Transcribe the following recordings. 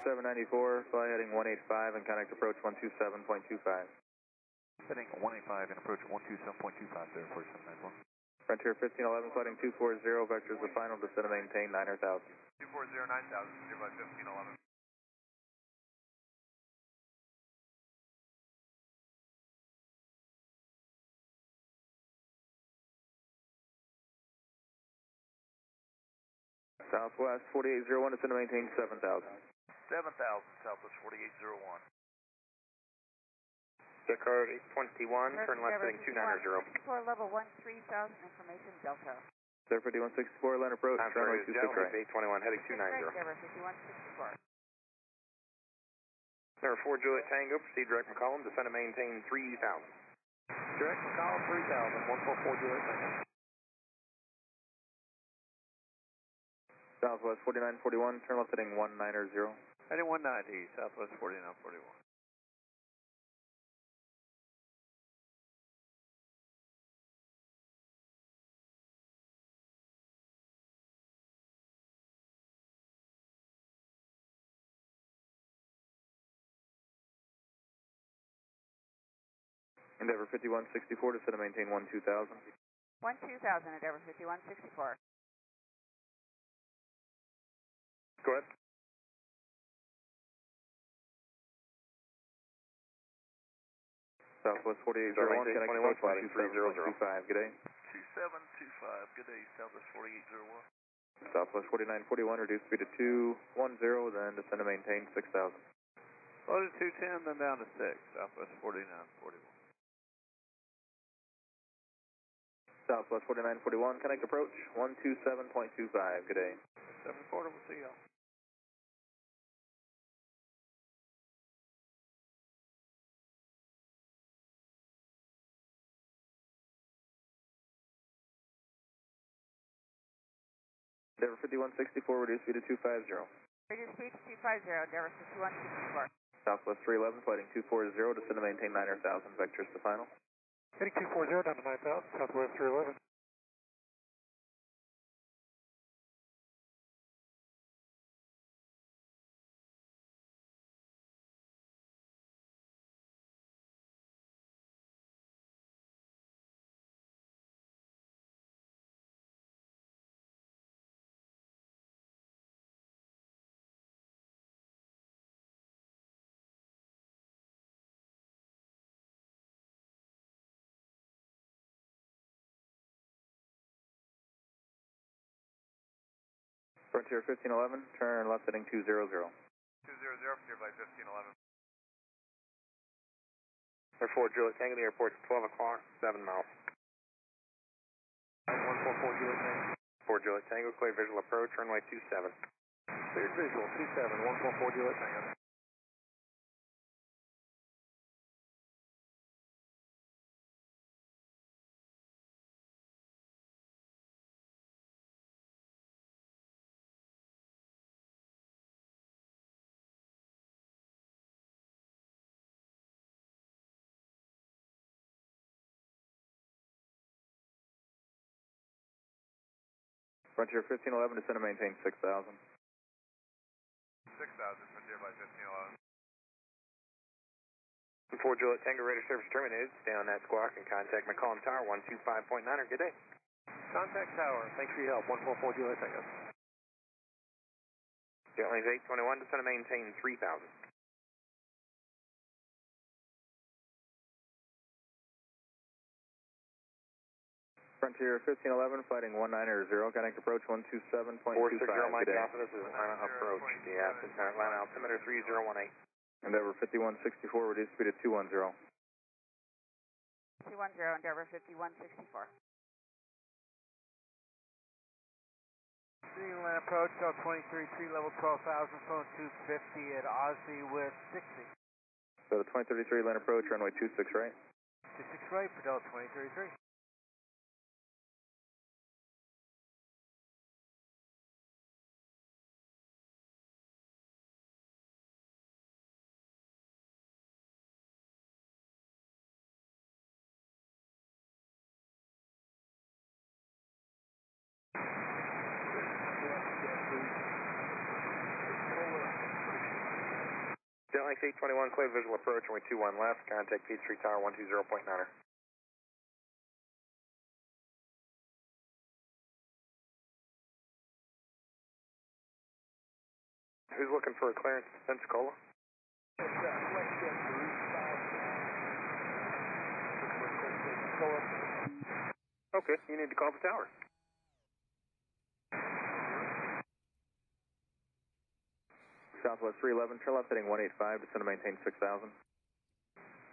3794, fly heading 185 and contact approach 127.25. Heading 185 and approach 127.25 there, 4791. Frontier 1511, flighting 240, vectors the final, descend and maintain 9,000. 240, 9,000, nearby 1511. Southwest 4801, descend and maintain 7,000. 7,000, Southwest 4801. Dakar 821, turn left heading 290. For level 13,000, information Delta. Sir 5164, land approach, runway 26 right. 821, heading 290. Endeavor 5164. Number 4, Juliet Tango, proceed direct McCollum, descend and maintain 3,000. Direct McCollum 3000, 144 Juliet Tango. Southwest 4941, turn left heading 190. Heading 190, Southwest 4941. Endeavor 5164, descend and maintain 12,000. 12,000, Endeavor 5164. Go ahead. Southwest 4801, connect approach 127.25, good day. 2725, good day, Southwest 4801. Southwest 4941, reduce speed to 210, then descend and maintain 6,000. Loaded 210, then down to 6, Southwest 4941. Southwest 4941, connect approach 127.25, good day. 740, we'll see y'all. Endeavor 5164, reduce speed to 250. Reduce speed to 250, Endeavor 5164. Southwest 311, flighting 240, descend and maintain 9,000, vectors to final. Heading 240 down to 9,000, Southwest 311. Frontier 1511, turn left heading 200. 200, nearby 1511. Number 4, Juliet Tango, the airport's 12 o'clock, 7 miles. 144 Juliet Tango. 4 Juliet Tango, clear visual approach, runway 27. Cleared visual, 27, 144 Juliet Tango. Frontier 1511, descend and maintain 6,000. 6,000, Frontier by 1511. 4 Juliet Tango, radar service terminated. Stay on that squawk and contact McCollum Tower 125.9. Good day. Contact Tower, thanks for your help, 144 Juliet Tango. Jet lanes 821, descend and maintain 3,000. Frontier 1511, fighting 190, connect approach 127.25. 460 Mike Alpha, this is Atlanta approach. Yeah, Atlanta altimeter 3018. Endeavor 5164, reduce speed to 210. 210, Endeavor 5164. Land approach, L 23, level 12,000, phone 250 at Osby with 60. So the 2033 land approach, runway 26 right. 26 right for Delta 2033. XP11, clear visual approach, runway 21 left, contact P3 Tower 120.9er. Who's looking for a clearance to Pensacola? Okay, you need to call the tower. Southwest 311, turn left heading 185, descend to maintain 6,000.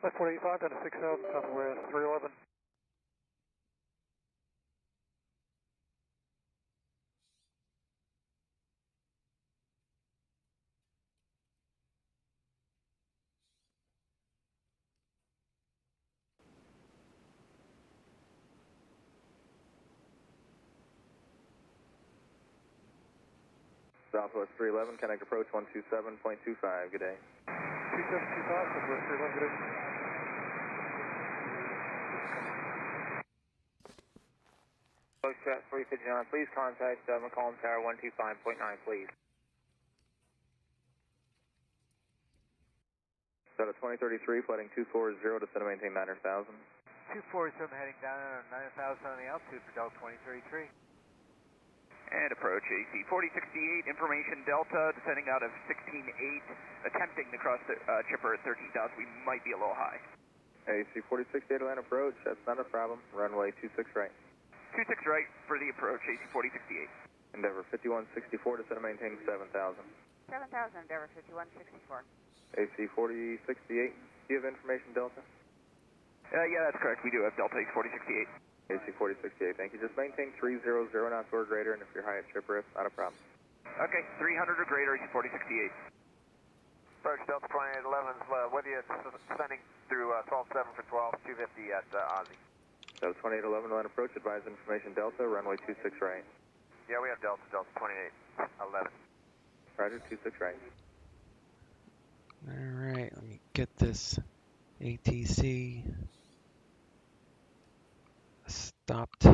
Left 185 down to 6,000, Southwest 311. Southwest 311, connect approach 127.25, good day. 2725, Southwest 311, good day. Foxtrot 359, please contact McCollum Tower 125.9, please. Delta 2033, flooding 240, descend to maintain 9,000. 247 heading down 9,000 on the altitude for Delta 2033. And approach AC 4068, information Delta, descending out of 16.8, attempting to cross the chipper at 13,000. We might be a little high. AC 4068, land approach, that's not a problem. Runway 26 right. 26 right for the approach, AC 4068. Endeavor 5164, descend to maintain 7,000. 7,000, Endeavor 5164. AC 4068, do you have information Delta? Yeah, that's correct. We do have Delta AC 4068. AC 4068, thank you. Just maintain 300 knots or greater, and if you're high at chipper, it's not a problem. Okay, 300 or greater, AC 4068. Approach Delta 2811, with you, sending through 127 for 12, 250 at Aussie. Delta 2811, land approach, advise information Delta, runway 26 right. Yeah, we have Delta 2811. Roger, 26 right. Alright, let me get this ATC stopped.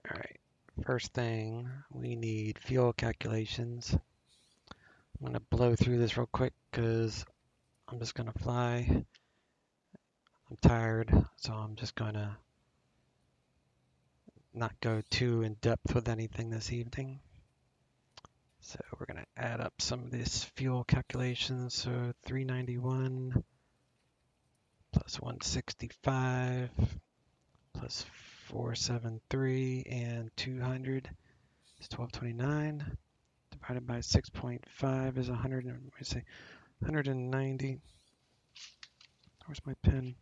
Alright, first thing, we need fuel calculations. I'm going to blow through this real quick because I'm just going to fly. I'm tired, so I'm just going to not go too in depth with anything this evening. So we're going to add up some of this fuel calculations. So 391 plus 165 plus 473 and 200 is 1229. Divided by 6.5 is 100. Let me say 190. Where's my pen?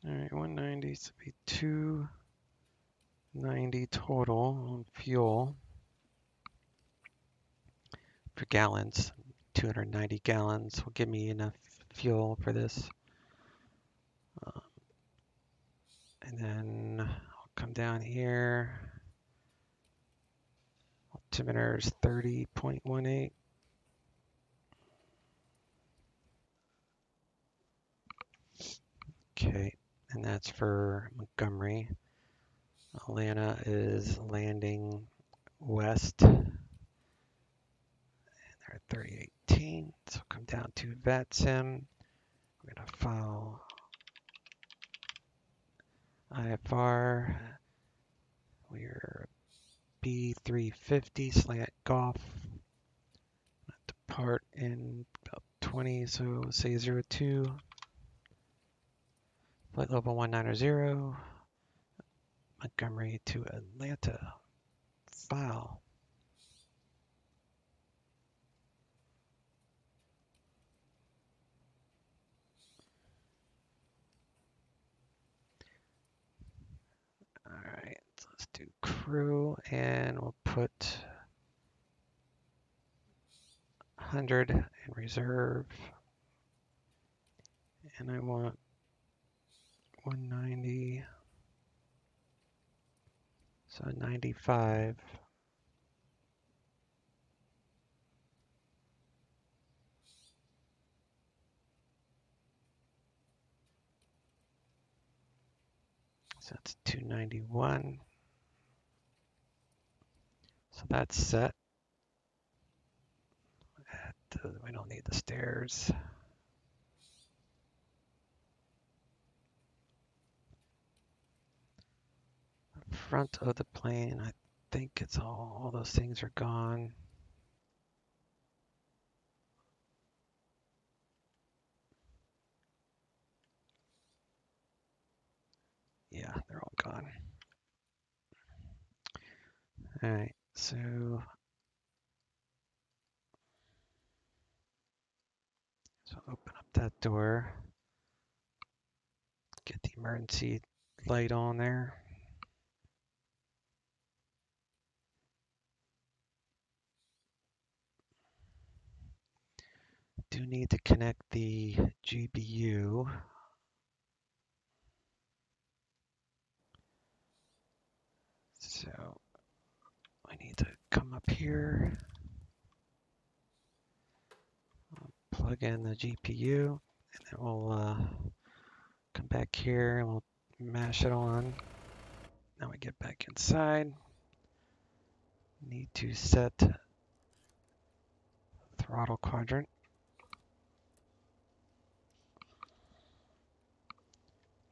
All right, 190 so be 290 total on fuel for gallons. 290 gallons will give me enough fuel for this. And then I'll come down here. Altimeter is 30.18. Okay, and that's for Montgomery. Atlanta is landing west. And they're at 3018. So come down to Vatsim. We're going to file IFR. We're B350 slant golf. Depart in about 20, so we'll say 02. Flight level 190. Montgomery to Atlanta. File. Alright, so let's do crew and we'll put 100 in reserve. And I want 190. So 95. So that's 291. So that's set. We don't need the stairs. Front of the plane, I think it's all those things are gone. Yeah, they're all gone. All right, so open up that door. Get the emergency light on there. Do need to connect the GPU. So I need to come up here, plug in the GPU, and then we'll come back here and we'll mash it on. Now we get back inside. Need to set throttle quadrant.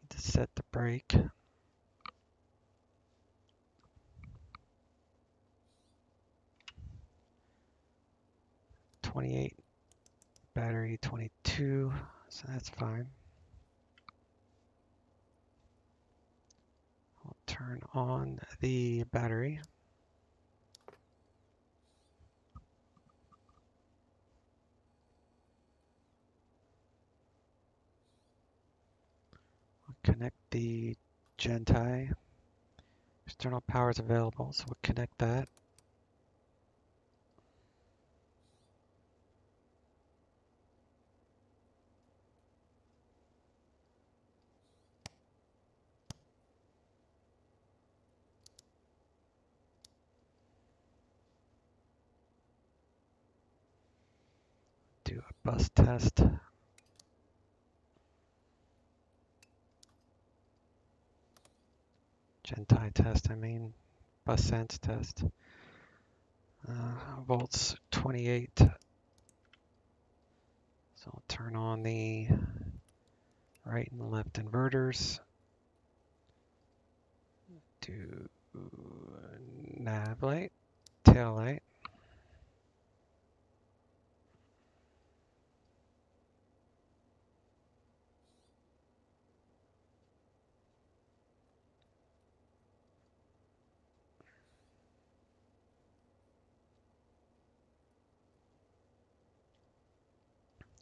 Need to set the brake. .28, battery 22, so that's fine. We'll turn on the battery. We'll connect the Gentie. External power is available, so we'll connect that. Do a bus test. Gentie test, I mean. Bus sense test. Volts 28. So I'll turn on the right and left inverters. Do nav light, tail light.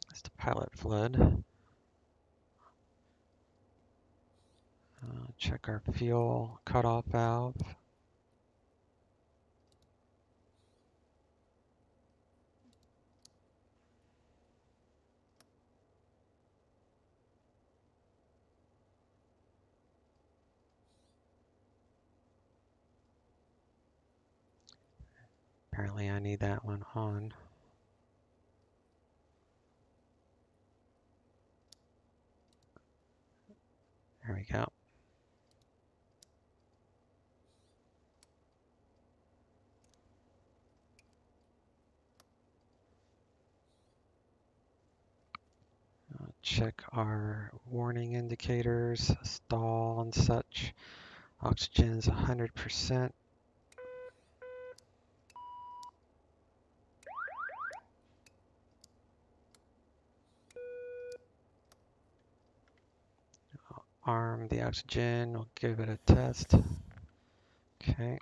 That's the pilot flood. Check our fuel cutoff valve. Apparently I need that one on. There we go. Check our warning indicators, stall and such. Oxygen's 100%. Arm the oxygen, we'll give it a test. Okay.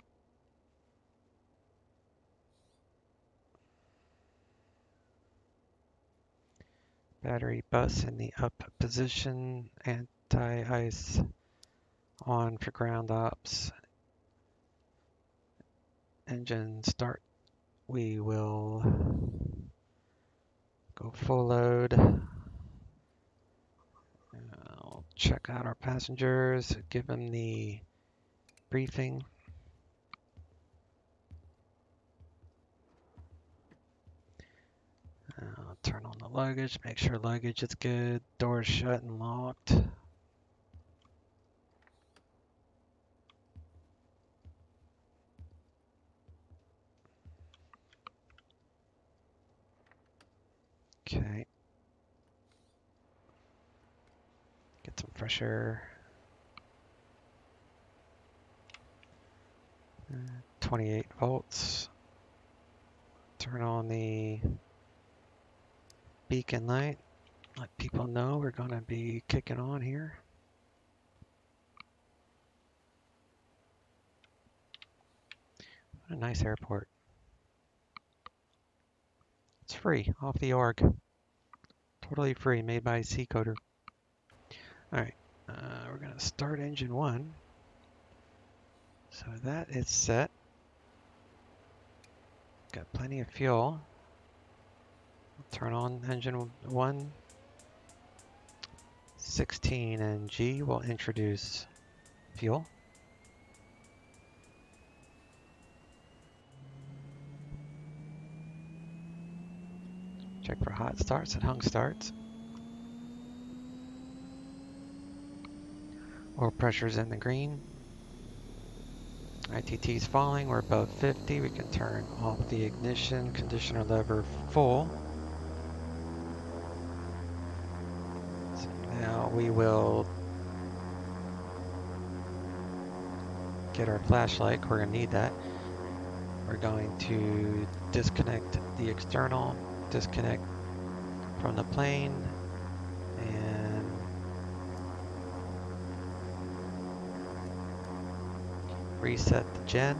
Battery bus in the up position, anti-ice on for ground ops. Engine start. We will go full load. I'll check out our passengers, give them the briefing. I'll turn on the luggage, make sure luggage is good, doors shut and locked. Okay. Get some fresh air. 28 volts. Turn on the beacon light. Let people know we're going to be kicking on here. What a nice airport. It's free, off the org. Totally free, made by C-Coder. Alright, we're going to start engine 1. So that is set. Got plenty of fuel. Turn on engine 1. 16 and G will introduce fuel. Check for hot starts and hung starts. Oil pressure's in the green. ITT's falling, we're above 50. We can turn off the ignition, conditioner lever full. So now we will get our flashlight, we're going to need that. We're going to disconnect the external, disconnect from the plane, and reset the gen.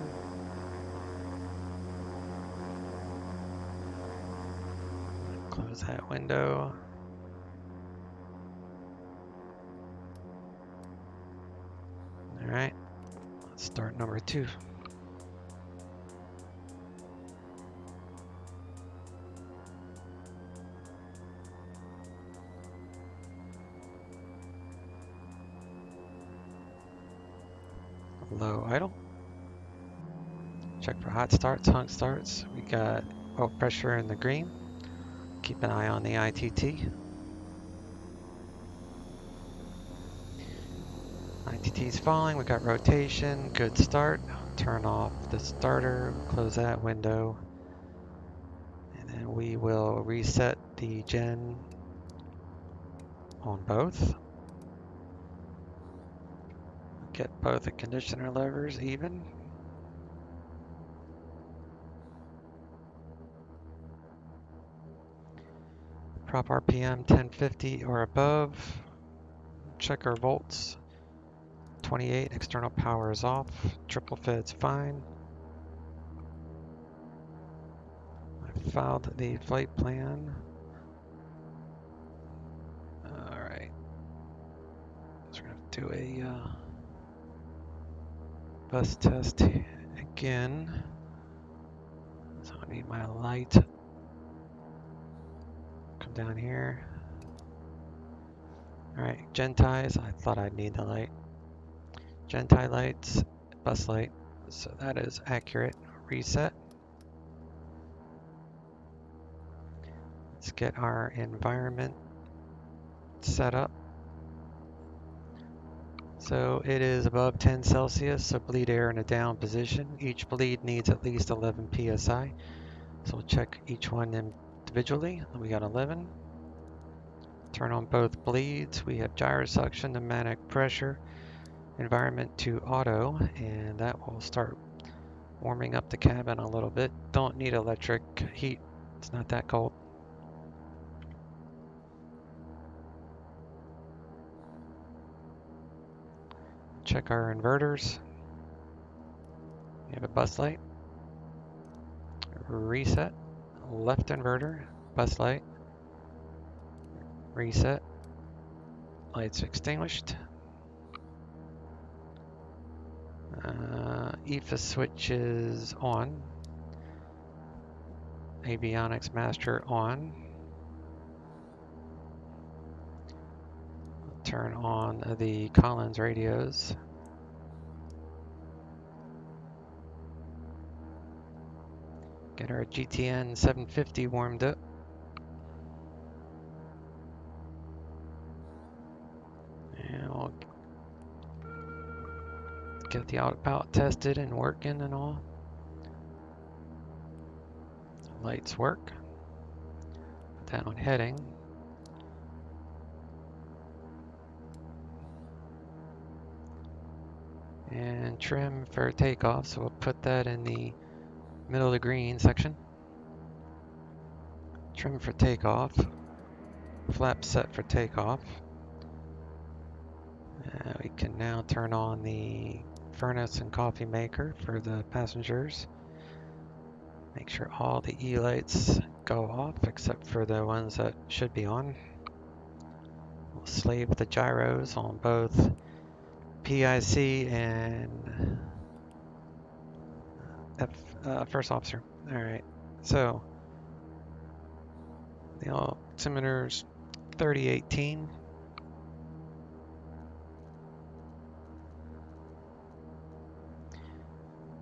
Close that window. All right, let's start number 2. Low idle. Check for hot starts, hung starts. We got oil pressure in the green. Keep an eye on the ITT. ITT's falling, we got rotation, good start. Turn off the starter, close that window. And then we will reset the gen on both. Get both the conditioner levers even. Prop RPM 1050 or above. Check our volts. 28, external power is off. Triple fed's fine. I filed the flight plan. Alright. So we're going to do a bus test again. So I need my light. Come down here. Alright, Genties. I thought I'd need the light. Gentie lights, bus light. So that is accurate. Reset. Let's get our environment set up. So it is above 10 Celsius, so bleed air in a down position. Each bleed needs at least 11 psi. So we'll check each one individually. We got 11. Turn on both bleeds. We have gyrosuction, pneumatic pressure, environment to auto, and that will start warming up the cabin a little bit. Don't need electric heat. It's not that cold. Check our inverters. We have a bus light. Reset. Left inverter. Bus light. Reset. Lights extinguished. EFA switch is on. Avionics master on. Turn on the Collins radios. Get our GTN 750 warmed up. And we'll get the autopilot tested and working and all. Lights work. down heading. And trim for takeoff, so we'll put that in the middle of the green section. Trim for takeoff. Flap set for takeoff. We can now turn on the furnace and coffee maker for the passengers. Make sure all the E lights go off except for the ones that should be on. We'll slave the gyros on both PIC and first officer. Alright, so the altimeter's 3018.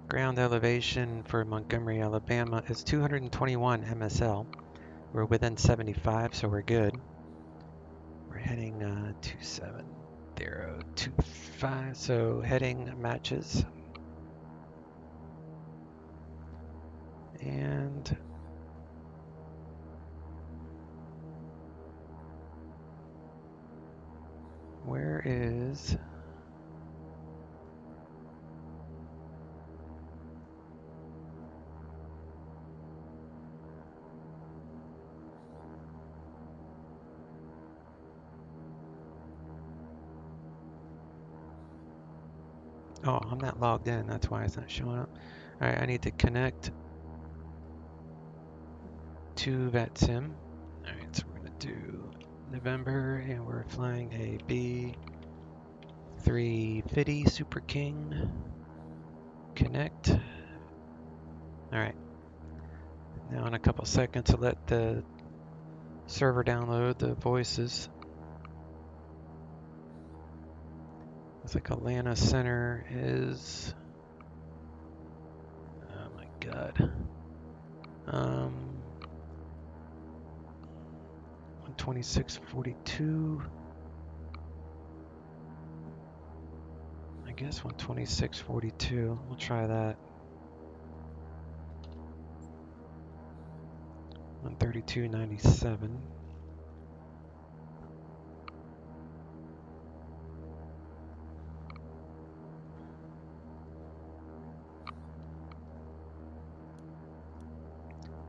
Ground elevation for Montgomery, Alabama is 221 MSL. We're within 75, so we're good. We're heading 27025, so heading matches. And where is... Oh, I'm not logged in, that's why it's not showing up. Alright, I need to connect to Vatsim. Alright, so we're going to do November, and we're flying a B350 Super King. Connect. Alright. Now in a couple seconds I'll let the server download the voices. Looks like Atlanta Center is... Oh my god. 126.42. I guess 126.42. We'll try that. 132.97.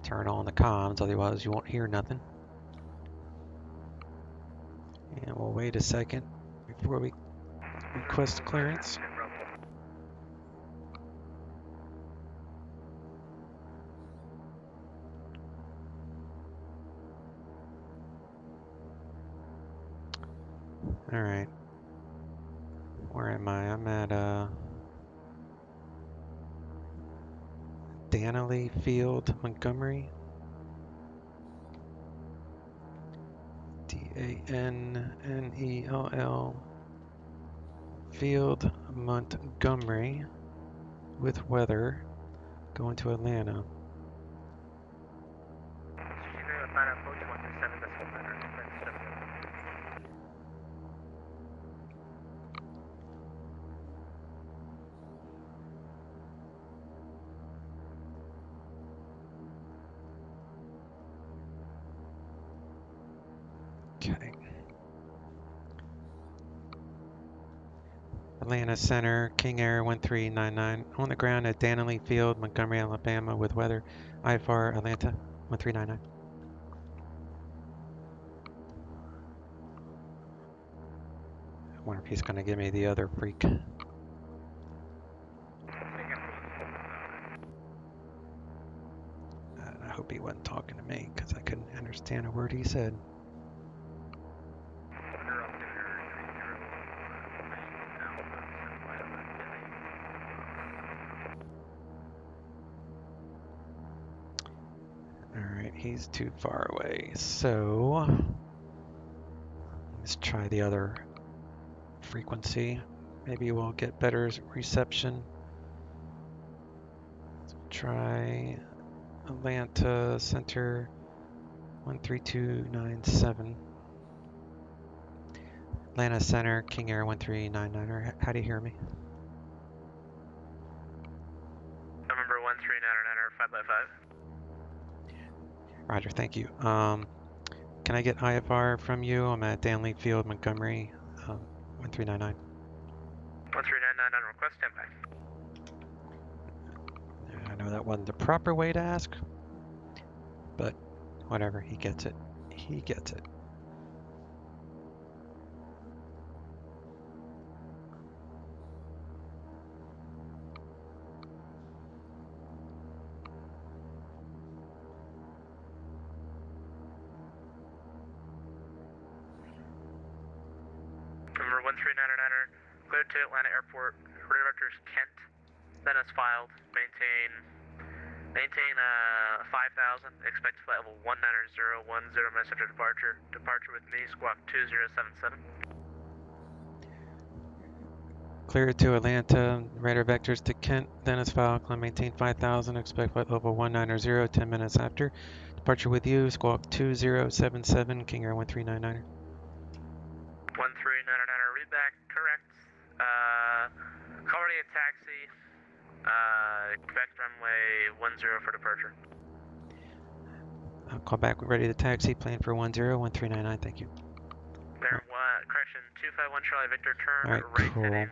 Turn on the comms, otherwise you won't hear nothing. And we'll wait a second before we request clearance. Alright. Where am I? I'm at Danley Field, Montgomery. DANNELL Field, Montgomery, with weather, going to Atlanta. Okay. Atlanta Center, King Air 1399, on the ground at Danley Field, Montgomery, Alabama, with weather, IFR, Atlanta, 1399. I wonder if he's going to give me the other freak. I hope he wasn't talking to me, because I couldn't understand a word he said. Alright, he's too far away, so let's try the other frequency. Maybe we'll get better reception. Let's try Atlanta Center 13297. Atlanta Center, King Air 1399. How do you hear me? November 1399, 5x5. Roger, thank you. can I get IFR from you? I'm at Danley Field, Montgomery, 1399. 1399 on request, standby. I know that wasn't the proper way to ask, but whatever, he gets it. He gets it. Number 1399er, cleared to Atlanta Airport. Radar vectors Kent. Then as filed. Maintain 5,000. Expect flight level 19010 minutes after departure. Departure with me, squawk 2077. Cleared to Atlanta, radar vectors to Kent, then as filed, climb maintain 5,000, expect flight level 190, 10 minutes after. Departure with you, squawk 2077, King Air 1399er. 1399er, read back, correct. Already a taxi. Expect runway 10 for departure. I'll call back, we're ready to taxi, plan for 10-1399, thank you. There, correction, 251 Charlie Victor, turn Alright, right cool. heading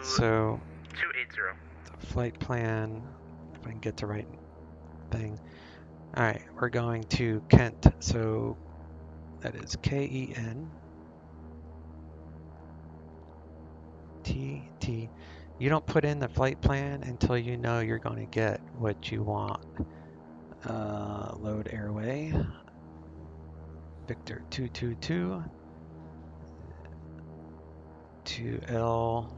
So, 280. the flight plan, if I can get the right thing. Alright, we're going to Kent, so that is K-E-N-T-T. You don't put in the flight plan until you know you're going to get what you want. Load airway. Victor 222 to L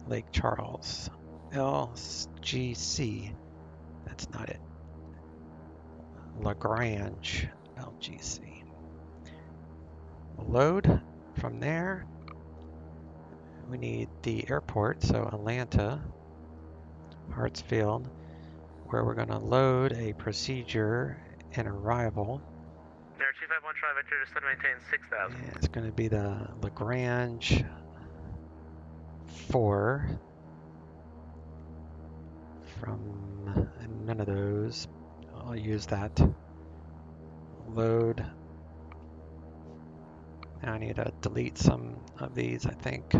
Lake Charles. LGC. That's not it. Lagrange LGC. Load from there. We need the airport, so Atlanta, Hartsfield, where we're going to load a procedure and arrival. There, 251 Charlie Victor, just maintain 6,000. And it's going to be the Lagrange 4 from none of those. I'll use that. Load. Now I need to delete some of these, I think.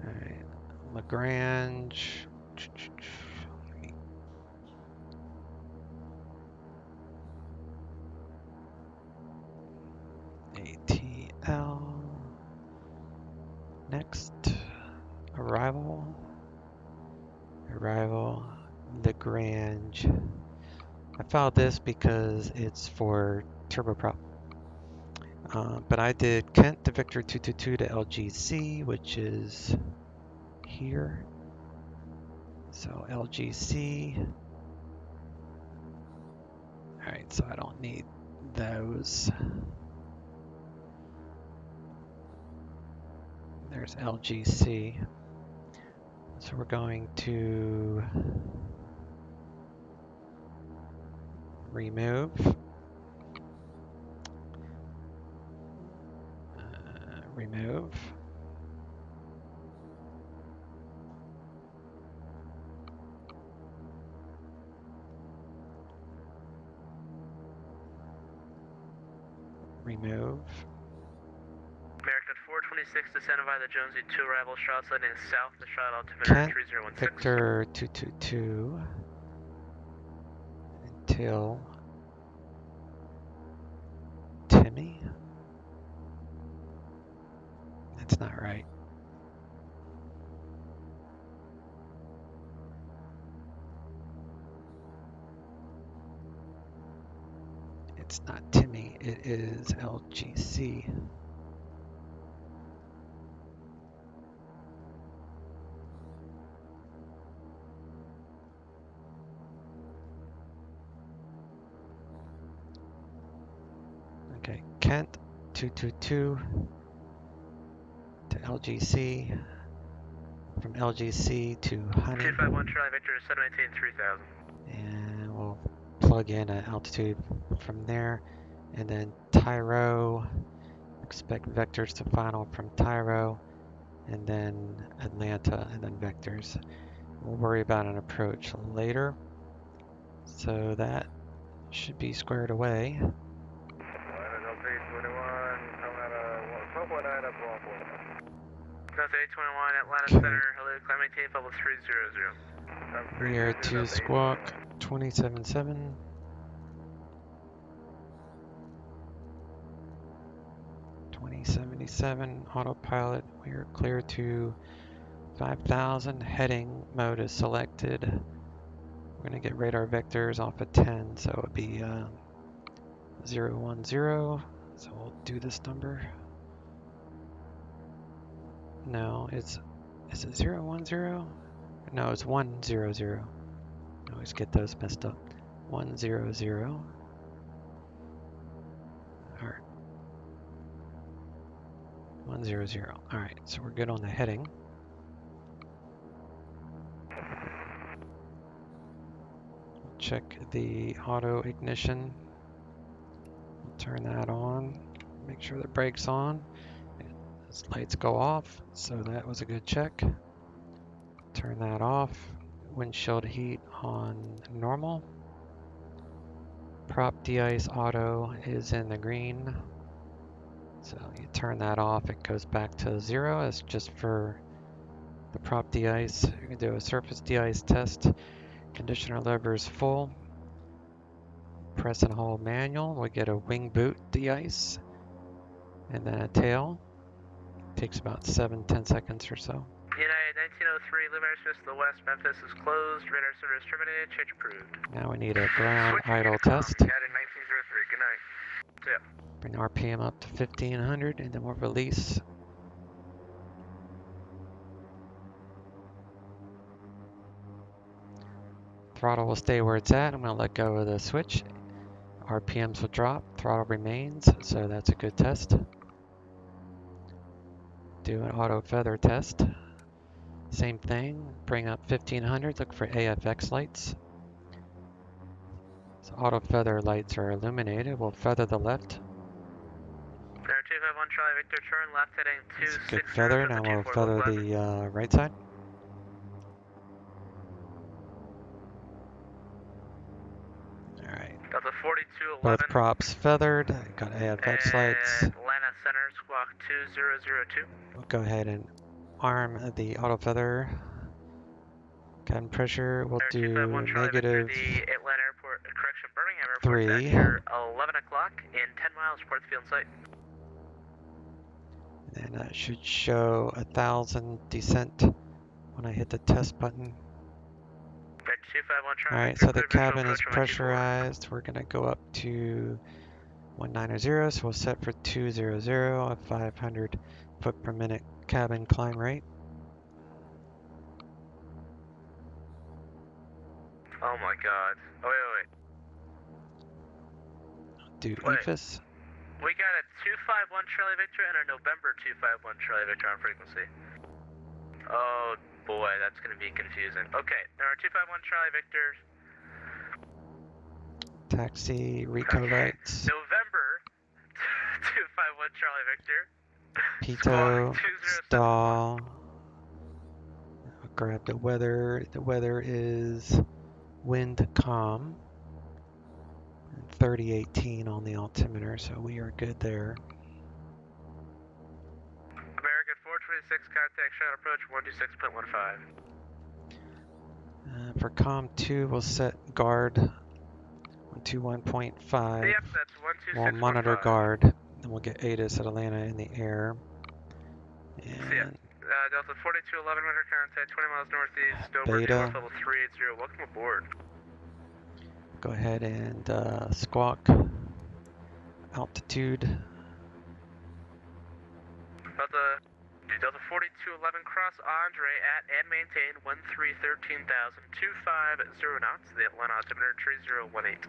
Alright, Lagrange. ATL. Next. Arrival. Lagrange. I filed this because it's for turboprop. But I did Kent to Victor 222 to LGC, which is here. So LGC. Alright, so I don't need those. There's LGC. So we're going to remove. Remove. Remove. American 426, descended by the Jonesy 2 arrival, Charlotte heading south, the Charlotte Kent, altimeter 3016. Victor 222 until Timmy. That's not right. It's not Timmy, it is LGC. Okay, Kent 222 to LGC, from LGC to Honey. 251 Charlie Victor, 718 3000. And we'll plug in an altitude from there. And then Tyro, Expect vectors to final from Tyro, and then Atlanta, and then vectors. We'll worry about an approach later. So that should be squared away. Delta 821, Atlanta Center, hello, climb maintain level 300. We are to squawk 277. 2077 autopilot. We are clear to 5,000. Heading mode is selected. We're going to get radar vectors off at 10, so it'll be 010. So we'll do this number. No, is it 010? No, it's 100. I always get those messed up. 100. Alright. 100. Alright, so we're good on the heading. Check the auto ignition. Turn that on. Make sure the brake's on. Those lights go off, so that was a good check. Turn that off. Windshield heat on normal. Prop de-ice auto is in the green. So you turn that off, it goes back to 0. It's just for the prop de-ice. You're going to do a surface de-ice test. Conditioner lever is full. Press and hold manual. We get a wing boot de-ice. And then a tail. Takes about 7-10 seconds or so. United 1903, Luminar Smith to the west, Memphis is closed, radar service terminated, change approved. Now we need a ground idle test. United 1903, good night. Yeah. Bring RPM up to 1500 and then we'll release. Throttle will stay where it's at. I'm going to let go of the switch. RPMs will drop, throttle remains, so that's a good test. Do an auto feather test. Same thing, bring up 1500, look for AFX lights. So auto feather lights are illuminated. We'll feather the left. There, 251 Charlie Victor, turn left heading 260. It's a good feather. Now we'll feather the right side. Alright. Delta 4211. Both props feathered. Got AFX lights. Atlanta Center, squawk 2002. We'll go ahead and arm the auto feather. Cabin pressure, we'll do negative the Atlanta Airport, correction, Birmingham Airport, 3. Here, 11 o'clock in 10 miles, report the field in sight. And that should show 1,000 descent when I hit the test button. Alright, so the cabin is pressurized. We're going to go up to 190, so we'll set for 200, a 500 foot per minute cabin climb rate. Oh my god. Oh, wait. Do Wait. EFIS. We got a 251 Charlie Victor and a November 251 Charlie Victor on frequency. Oh boy, that's going to be confusing. Okay, there are 251 Charlie Victor. Taxi, Rico lights. November 251 Charlie Victor. Pitot, stall. I'll grab the weather. The weather is wind calm. 3018 on the altimeter, so we are good there. American 426, contact shot approach 126.15. For COM 2, we'll set guard 121.5. Yep, that's 126.15. We'll monitor guard, then we'll get ATIS at Atlanta in the air. And Delta 4211, radar contact 20 miles northeast, over Beta. level 380. Welcome aboard. Go ahead and squawk altitude. Delta 4211, cross Andre at and maintain 1313,000, 250 knots, the Atlanta altimeter 3018.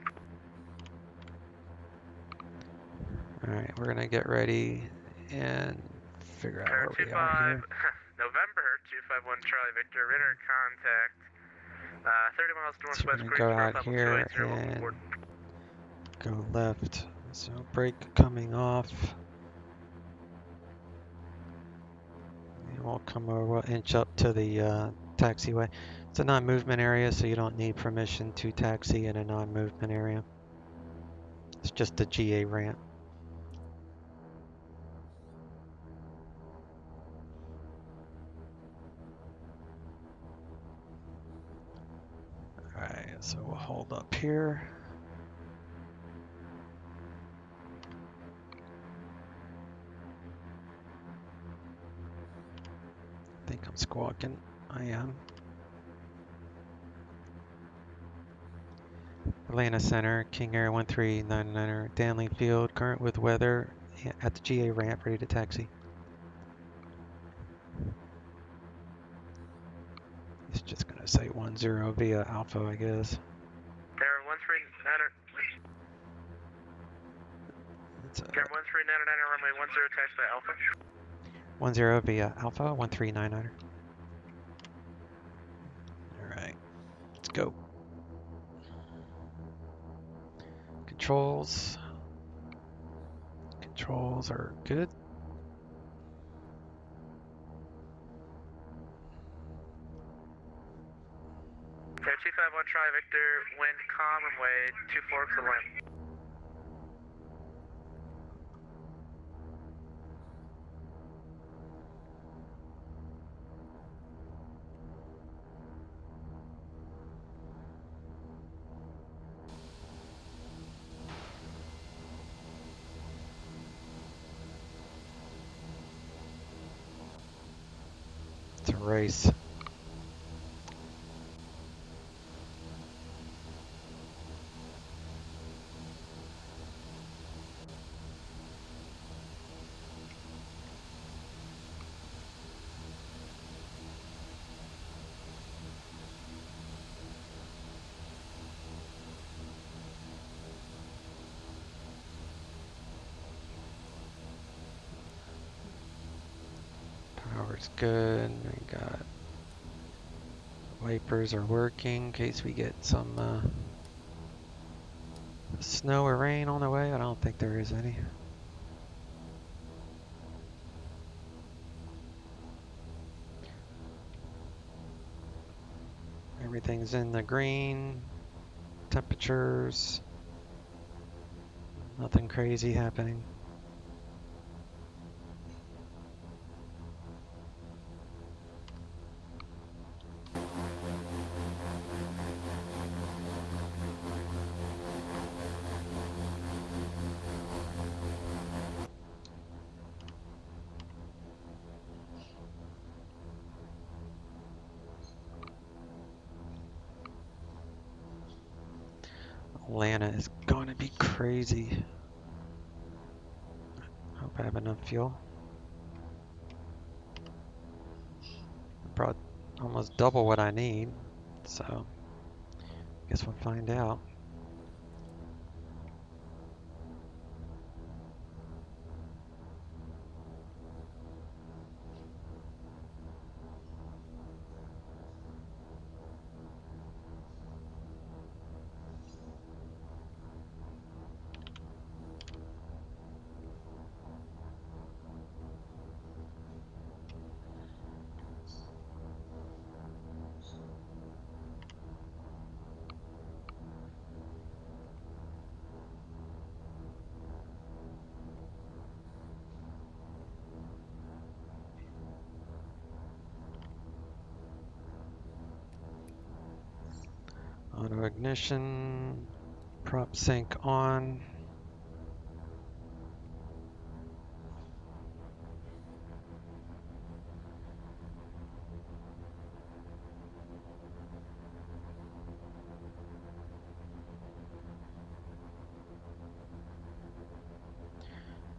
Alright, we're going to get ready and figure out where we are here. November 251 Charlie Victor, radar contact 30 miles So we're northwest, going to go out here and go left. So brake coming off. we'll come over, we'll inch up to the taxiway. It's a non-movement area, so you don't need permission to taxi in a non-movement area. It's just a GA ramp. Alright, so we'll hold up here. I think I'm squawking. I am. Atlanta Center, King Air 1399er, Danley Field, current with weather at the GA ramp, ready to taxi. He's just gonna say 10 via Alpha, I guess. Air 1399er. Air 1399er, runway 10, taxi by Alpha. 10 via Alpha, 1399er. Alright, let's go. Controls. Controls are good. Air 251 Charlie Victor, wind calm, runway 24 to land. It's a race. Power's good. We got wipers are working in case we get some snow or rain on the way. I don't think there is any. Everything's in the green. Temperatures. Nothing crazy happening. Atlanta is gonna be crazy. Hope I have enough fuel. I brought almost double what I need, so guess we'll find out. Auto ignition, prop sync on.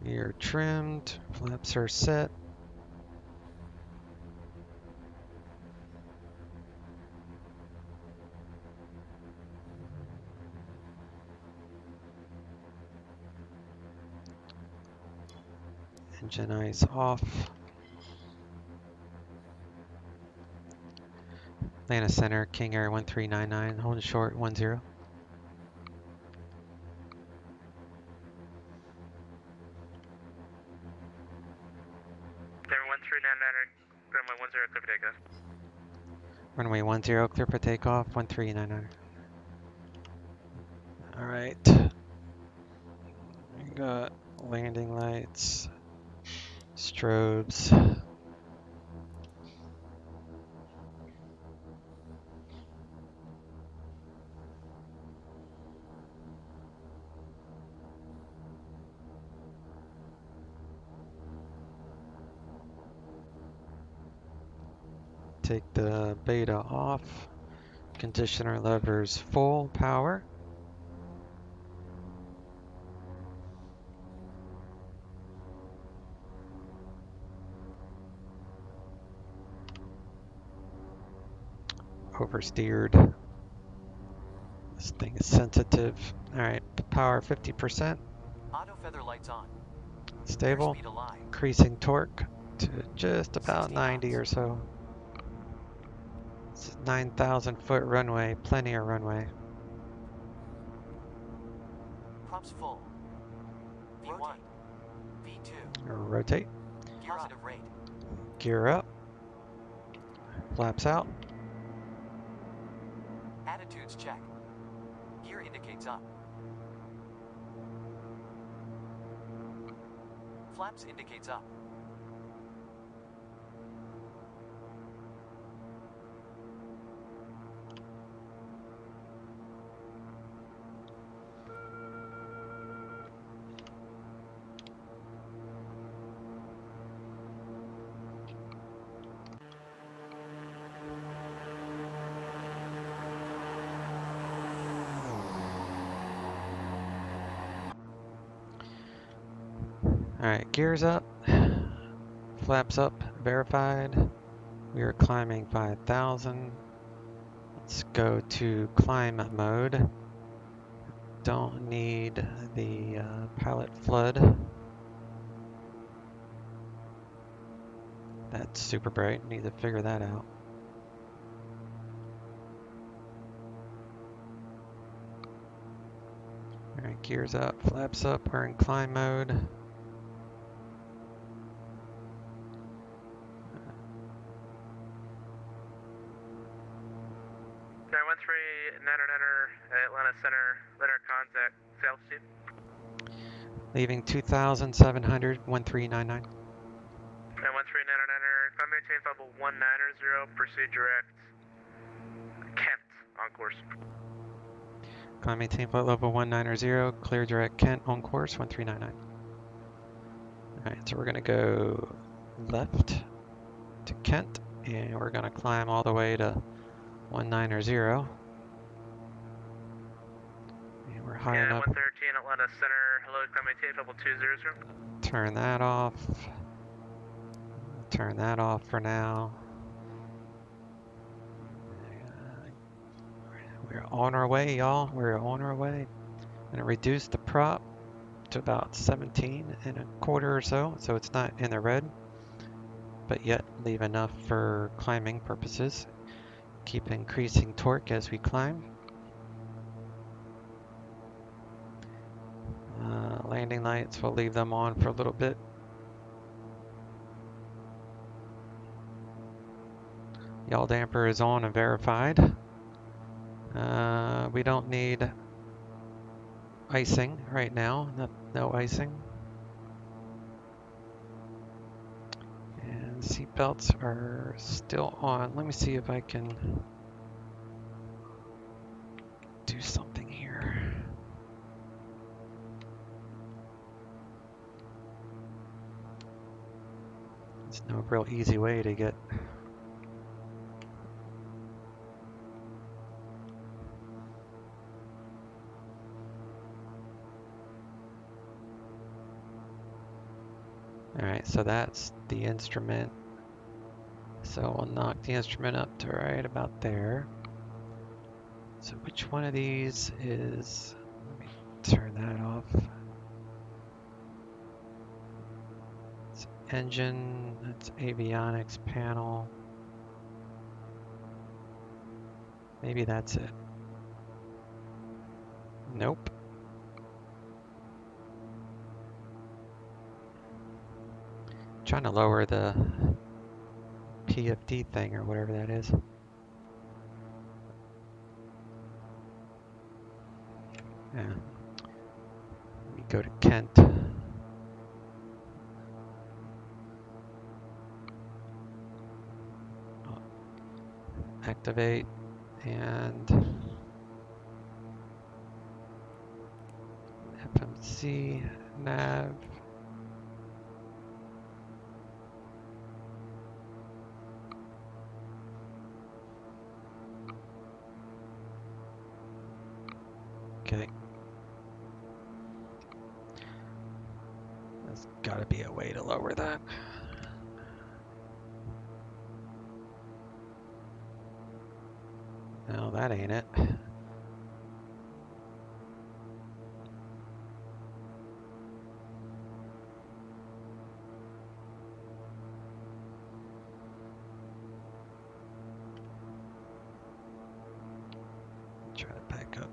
We are trimmed, flaps are set. Engine eyes off. Atlanta Center, King Air 1399, holding short 10. Air 1399er, Runway 10, clear for takeoff. Runway 10, clear for takeoff, 1399. Alright. We got landing lights, strobes. Take the beta off. Conditioner levers full power. Oversteered. This thing is sensitive. Alright, power 50%. Auto feather lights on. Stable. Airspeed alive. Increasing torque to just about 60 90 knots. or so. It's 9,000 foot runway, plenty of runway. Props full. V1. V2. Rotate. Positive rate. Gear up. Flaps out. Attitudes check. Gear indicates up. Flaps indicates up. Alright, gears up. Flaps up, verified. We are climbing 5,000. Let's go to climb mode. Don't need the pilot flood. That's super bright. Need to figure that out. Alright, gears up, flaps up. We're in climb mode. 913, Atlanta Center, radar contact, south steep. Leaving 2,700, 1399. 913, climb maintain level 190, pursue direct. Kent, on course. Climb maintain flight level 190, clear direct Kent, on course 1399. Alright, so we're gonna go left to Kent, and we're gonna climb all the way to 190. And we're high enough. 113, Atlanta Center, hello, climb maintain level 200. Turn that off. Turn that off for now. We're on our way, y'all. We're on our way. Gonna reduce the prop to about 17 and a quarter or so it's not in the red, but yet leave enough for climbing purposes. Keep increasing torque as we climb. Landing lights, we'll leave them on for a little bit. Yaw damper is on and verified. We don't need icing right now, no icing. And seatbelts are still on. Let me see if I can do something here. There's no real easy way to get Alright, so that's the instrument. So we'll knock the instrument up to right about there. So which one of these is, let me turn that off. It's engine, that's avionics panel. Maybe that's it. Nope. Trying to lower the PFD thing or whatever that is. Yeah. We go to Kent. Activate and FMC nav. Okay. There's gotta be a way to lower that. No, that ain't it. Try to back up.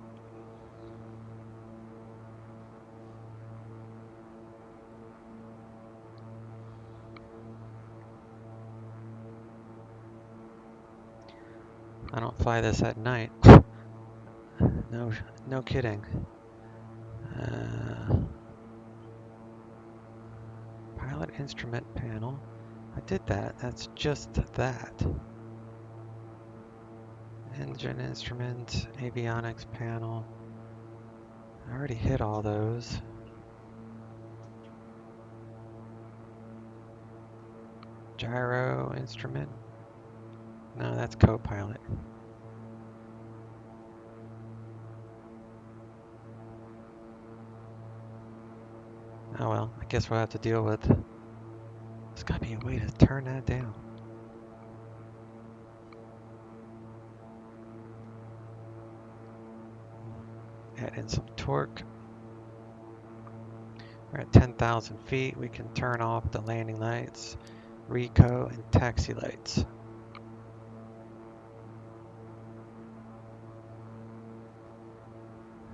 I don't fly this at night. No kidding. Pilot instrument panel. I did that. That's just that. Engine instrument, avionics panel. I already hit all those. Gyro instrument. No, that's co-pilot. Oh well, I guess we'll have to deal with. There's gotta be a way to turn that down. Add in some torque. We're at 10,000 feet. We can turn off the landing lights, RECO, and taxi lights.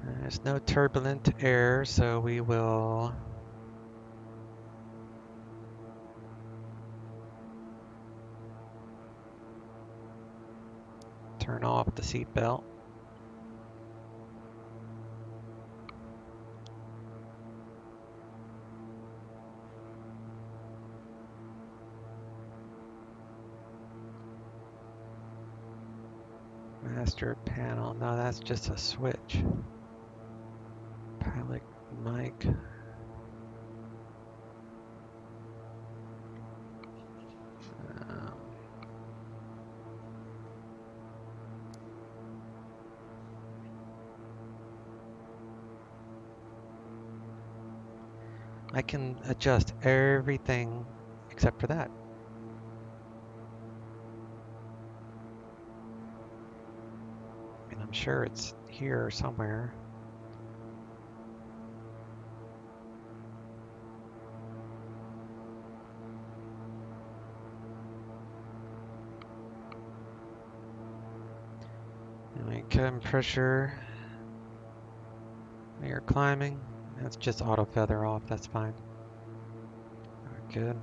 There's no turbulent air, so we will turn off the seat belt. Master panel. No, that's just a switch. Pilot mic. I can adjust everything except for that. And I'm sure it's here somewhere. Anyway, cabin pressure. You're climbing. That's just auto feather off. That's fine. Good.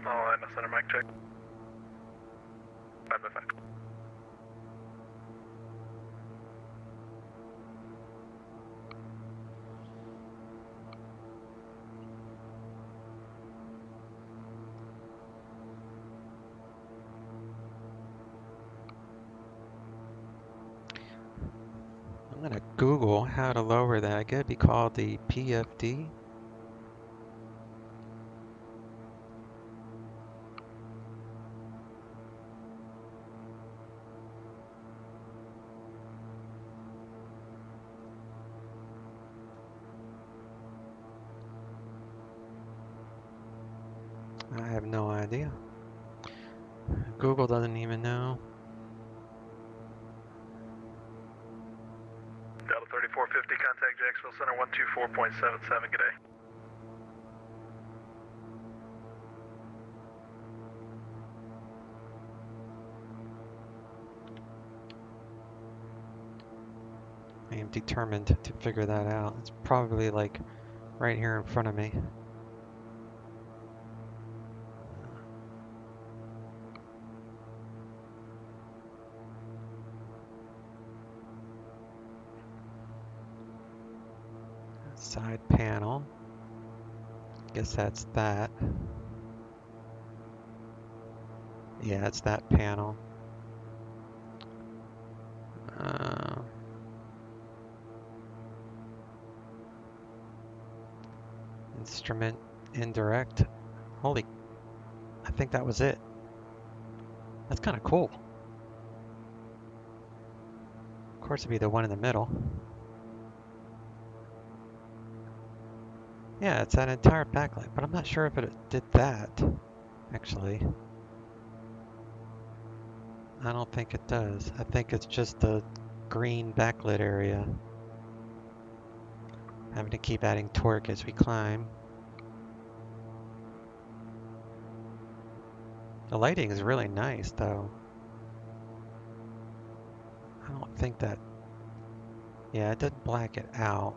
Alright, my center mic check. 5 by 5. I'm gonna Google how to lower that. It could be called the PFD. I have no idea. Google doesn't even know. Delta 3450, contact Jacksonville Center 124.77, good day. I am determined to figure that out. It's probably like right here in front of me. Side panel. Guess that's that. Yeah, it's that panel. Instrument indirect. Holy, I think that was it. That's kind of cool. Of course, it'd be the one in the middle. Yeah, it's that entire backlight, but I'm not sure if it did that, actually. I don't think it does. I think it's just the green backlit area. Having to keep adding torque as we climb. The lighting is really nice, though. I don't think that... Yeah, it didn't black it out.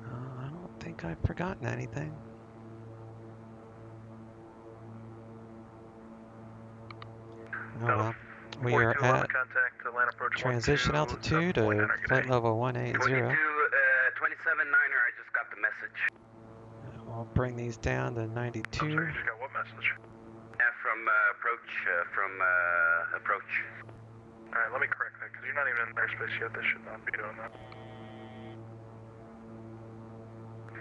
I don't think I've forgotten anything. Oh well. We are at transition altitude of flight level 180. 27 Niner, I just got the message. We'll bring these down to 92. I'm sorry, you just got what message? From approach. Alright, let me correct that, because you're not even in airspace yet. They should not be doing that.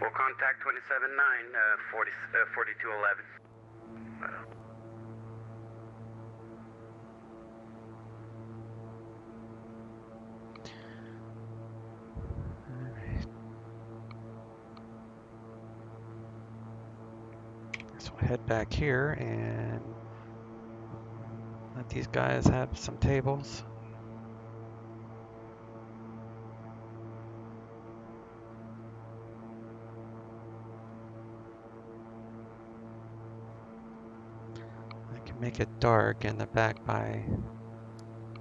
We'll contact 27-9, 4211. So we'll head back here and let these guys have some tables. I can make it dark in the back by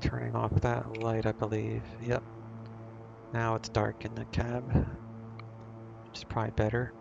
turning off that light, I believe. Yep. Now it's dark in the cab, which is probably better.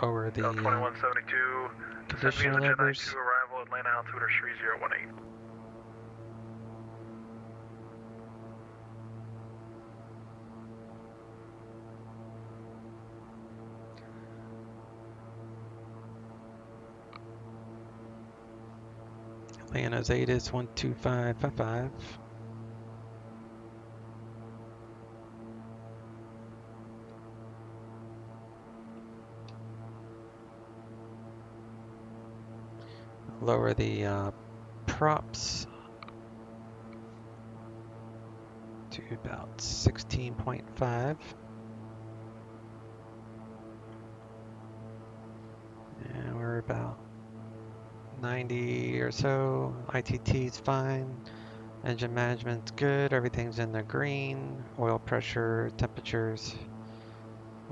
Lower the 2172, conditioner levers. to arrival Atlanta altimeter 3018. Atlanta's ATIS 12555. Lower the props to about 16.5. And we're about 90 or so. ITT's fine. Engine management's good. Everything's in the green. Oil pressure, temperatures,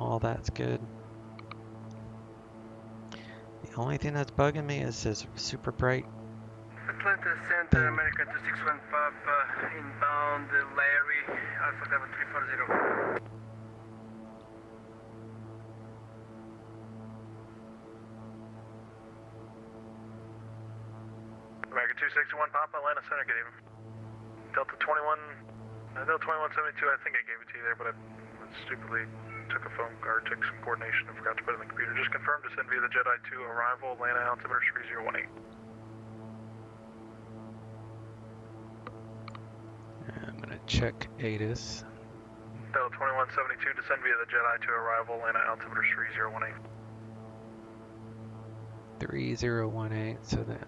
all that's good. The only thing that's bugging me is this super bright Atlanta Center, American 2615, inbound Larry, Alpha Delta 340. American 261 Papa, Atlanta Center, good evening. Delta 21, Delta 2172, I think I gave it to you there, but I stupidly took a phone or took some coordination and forgot to put it in the computer. Just confirm descend via the Jedi 2 arrival, Atlanta altimeter 3018. I'm gonna check ATIS. Delta 2172, descend via the Jedi 2 arrival, Atlanta altimeter 3018. 3018, so the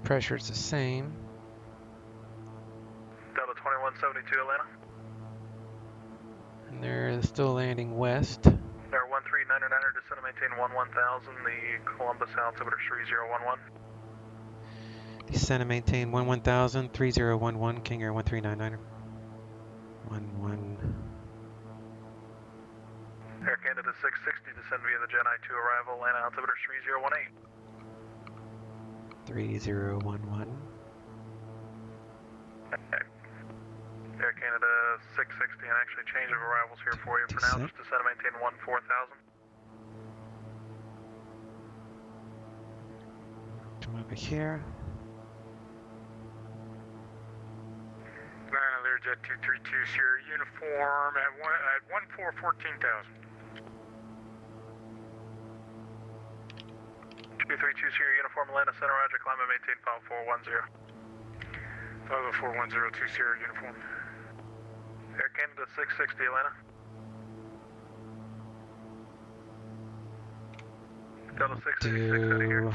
pressure's the same. Delta 2172, Atlanta. And they're still landing west. Air 139er, descend and maintain 11,000, the Columbus altimeter 3011. Descend and maintain 11,000, 3011, King Air 1399er. 11. Air Canada 660, descend via the Gen I-2 arrival, land altimeter 3018. 3011. Air Canada 660, and actually change of arrivals here for you. For now, just descend and maintain 14,000. Come over here. Lear Jet 232 Sierra uniform at 14,000. 232 Sierra uniform, Atlanta Center, Roger, climb and maintain file 410. 50410 Sierra uniform. Air Canada 660, Atlanta. Delta 666 out of here.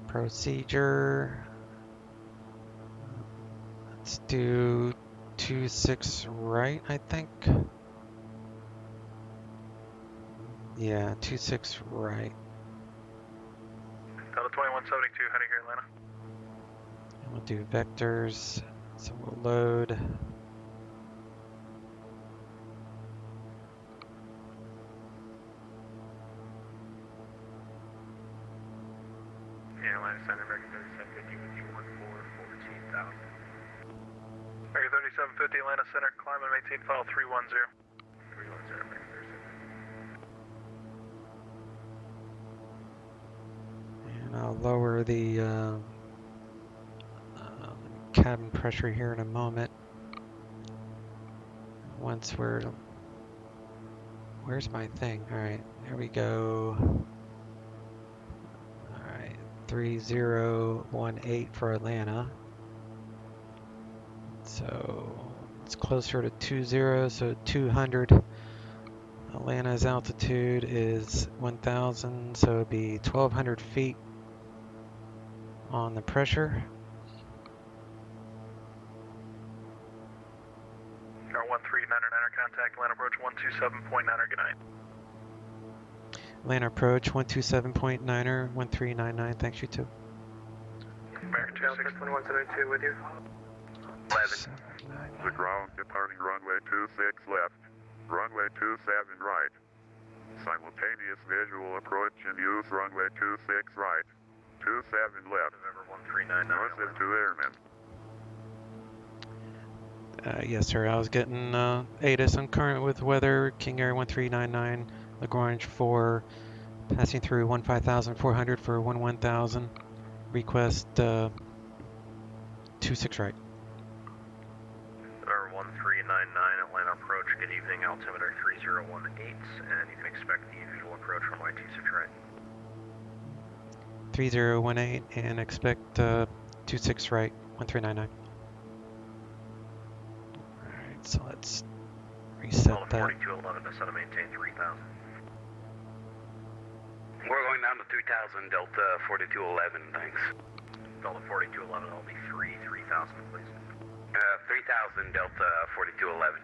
Procedure. Let's do 26 right, I think. Yeah, 26 right. Delta 2172, heading here, Atlanta. And we'll do vectors. So we'll load. Atlanta Center, American 3750 with you 14,000. American 3750, Atlanta Center, climb and maintain file 310. 310, American 3750. And I'll lower the cabin pressure here in a moment. Once we're... Where's my thing? Alright, there we go. Alright, 3018 for Atlanta. So it's closer to 20, so 200. Atlanta's altitude is 1,000, so it'd be 1,200 feet on the pressure. Air 139er, contact Atlanta approach 127.9er, good night. Atlanta approach 127.9er, 1399, thanks you too. American 2172 with you. 11. The ground departing runway 26 left. Runway 27 right. Simultaneous visual approach and use runway 26 right. 27 left. November 1399. North is 2 airmen. Yes, sir. I was getting ATIS. I'm current with weather. King Air 1399, Lagrange 4, passing through 15,400 for 11,000. Request 26 right. November 1399, Atlanta approach, good evening, altimeter 3018, and you can expect the visual approach runway 26 right. 3018 and expect 26 right, 1399. Alright, so let's reset that. 4211, descend and maintain 3,000. We're going down to 3,000, Delta 4211, thanks. Delta 4211, that'll be 3,000, please. 3,000, Delta 4211.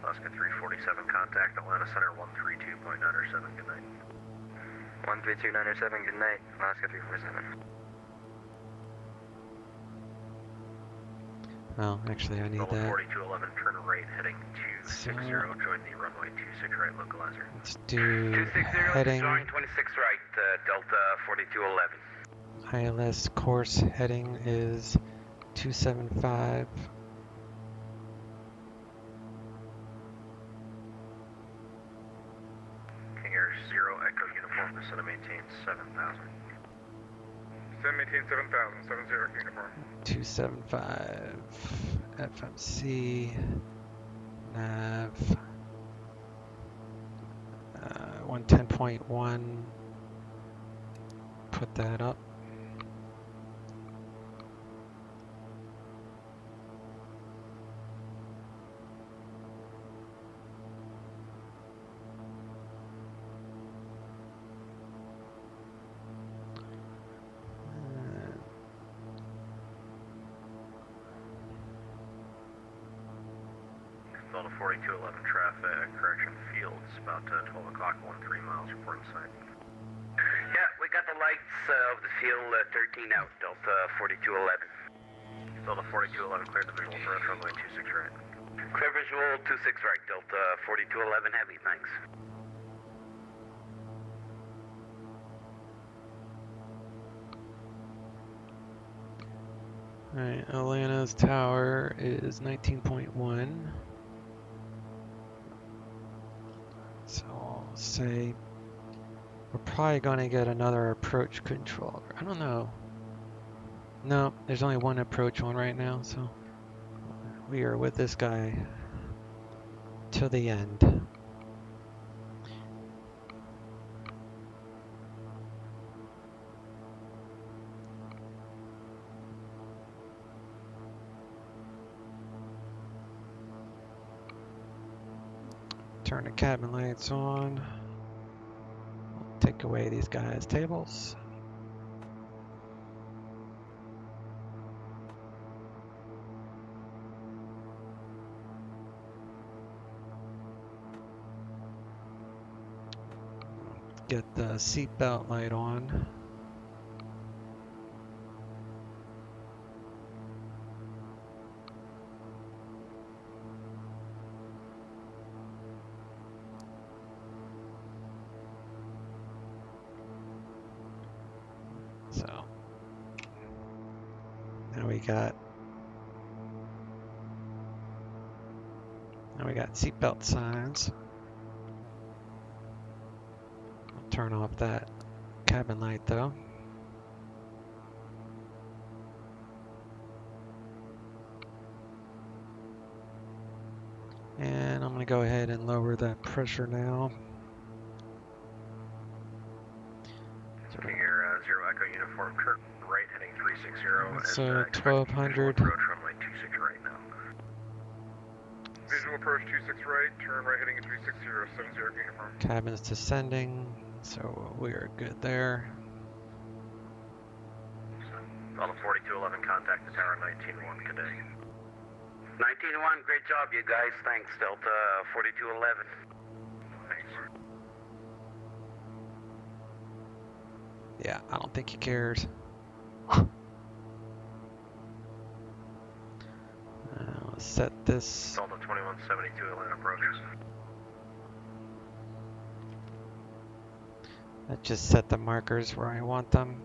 Alaska 347, contact Atlanta Center 132.907, good night. 132.907, good night, Alaska 347. Well, actually, I need Delta that. 4211, turn right, heading 260, join the runway 26 right localizer. Let's do 260, heading join 26 right, Delta 4211. ILS course heading is 275. King Air 0 Echo uniform, descend and maintain 7,000. Descend maintain 7,000, 70 uniform. 275 FMC nav 110.1. Put that up. Delta 4211 traffic, correction fields, about 12 o'clock, 13 miles, reporting site. Yeah, we got the lights of the field 13 out, Delta 4211. Delta 4211, cleared the visual approach, runway 26 right. Clear visual 26 right, Delta 4211 heavy, thanks. Alright, Atlanta's tower is 19.1. So I'll say we're probably going to get another approach controller. I don't know. No, there's only one approach one right now, so we are with this guy till the end. Turn the cabin lights on. Take away these guys' tables. Get the seatbelt light on. So now we got seatbelt signs. I'll turn off that cabin light though. And I'm going to go ahead and lower that pressure now. Figure 0 Echo Uniform, turn right heading 360. It's and, 1200. Approach runway 26 right now. Visual approach 26 right, turn right heading 360, 70 Uniform. Cabin's descending, so we are good there. Delta 4211, contact the tower 19-1 today. 19-1, great job you guys, thanks Delta 4211. Thanks. Yeah, I don't think he cares. Let's set this. Delta 2172, Atlanta approach. Let's just set the markers where I want them.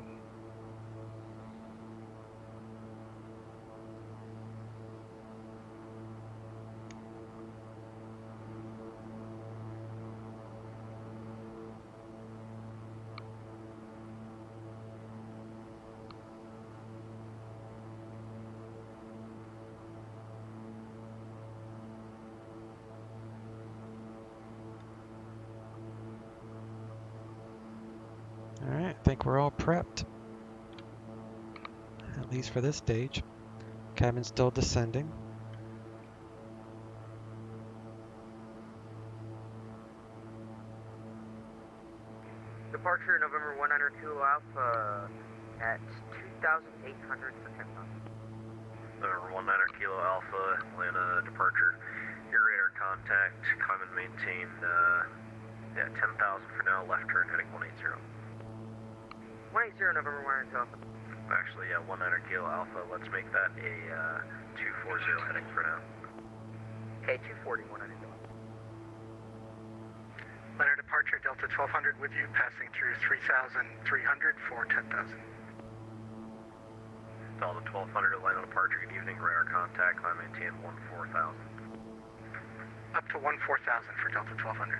Alright, I think we're all prepped. At least for this stage. Cabin's still descending. Departure November 192 Alpha at 2,800 for 10 miles. November 19 Kilo Alpha, Atlanta departure. Your radar contact, climb and maintain, 10,000 for now, left turn heading 180. 180 November 192 Alpha. Actually, 19 Kilo Alpha, let's make that a 240 heading for now. Okay, 240, 192 Alpha. Letter departure, Delta 1200 with you, passing through 3,300 for 10,000. Delta 1200, Atlanta departure, good evening, radar contact, climb maintain 14,000. Up to 14,000 for Delta 1200.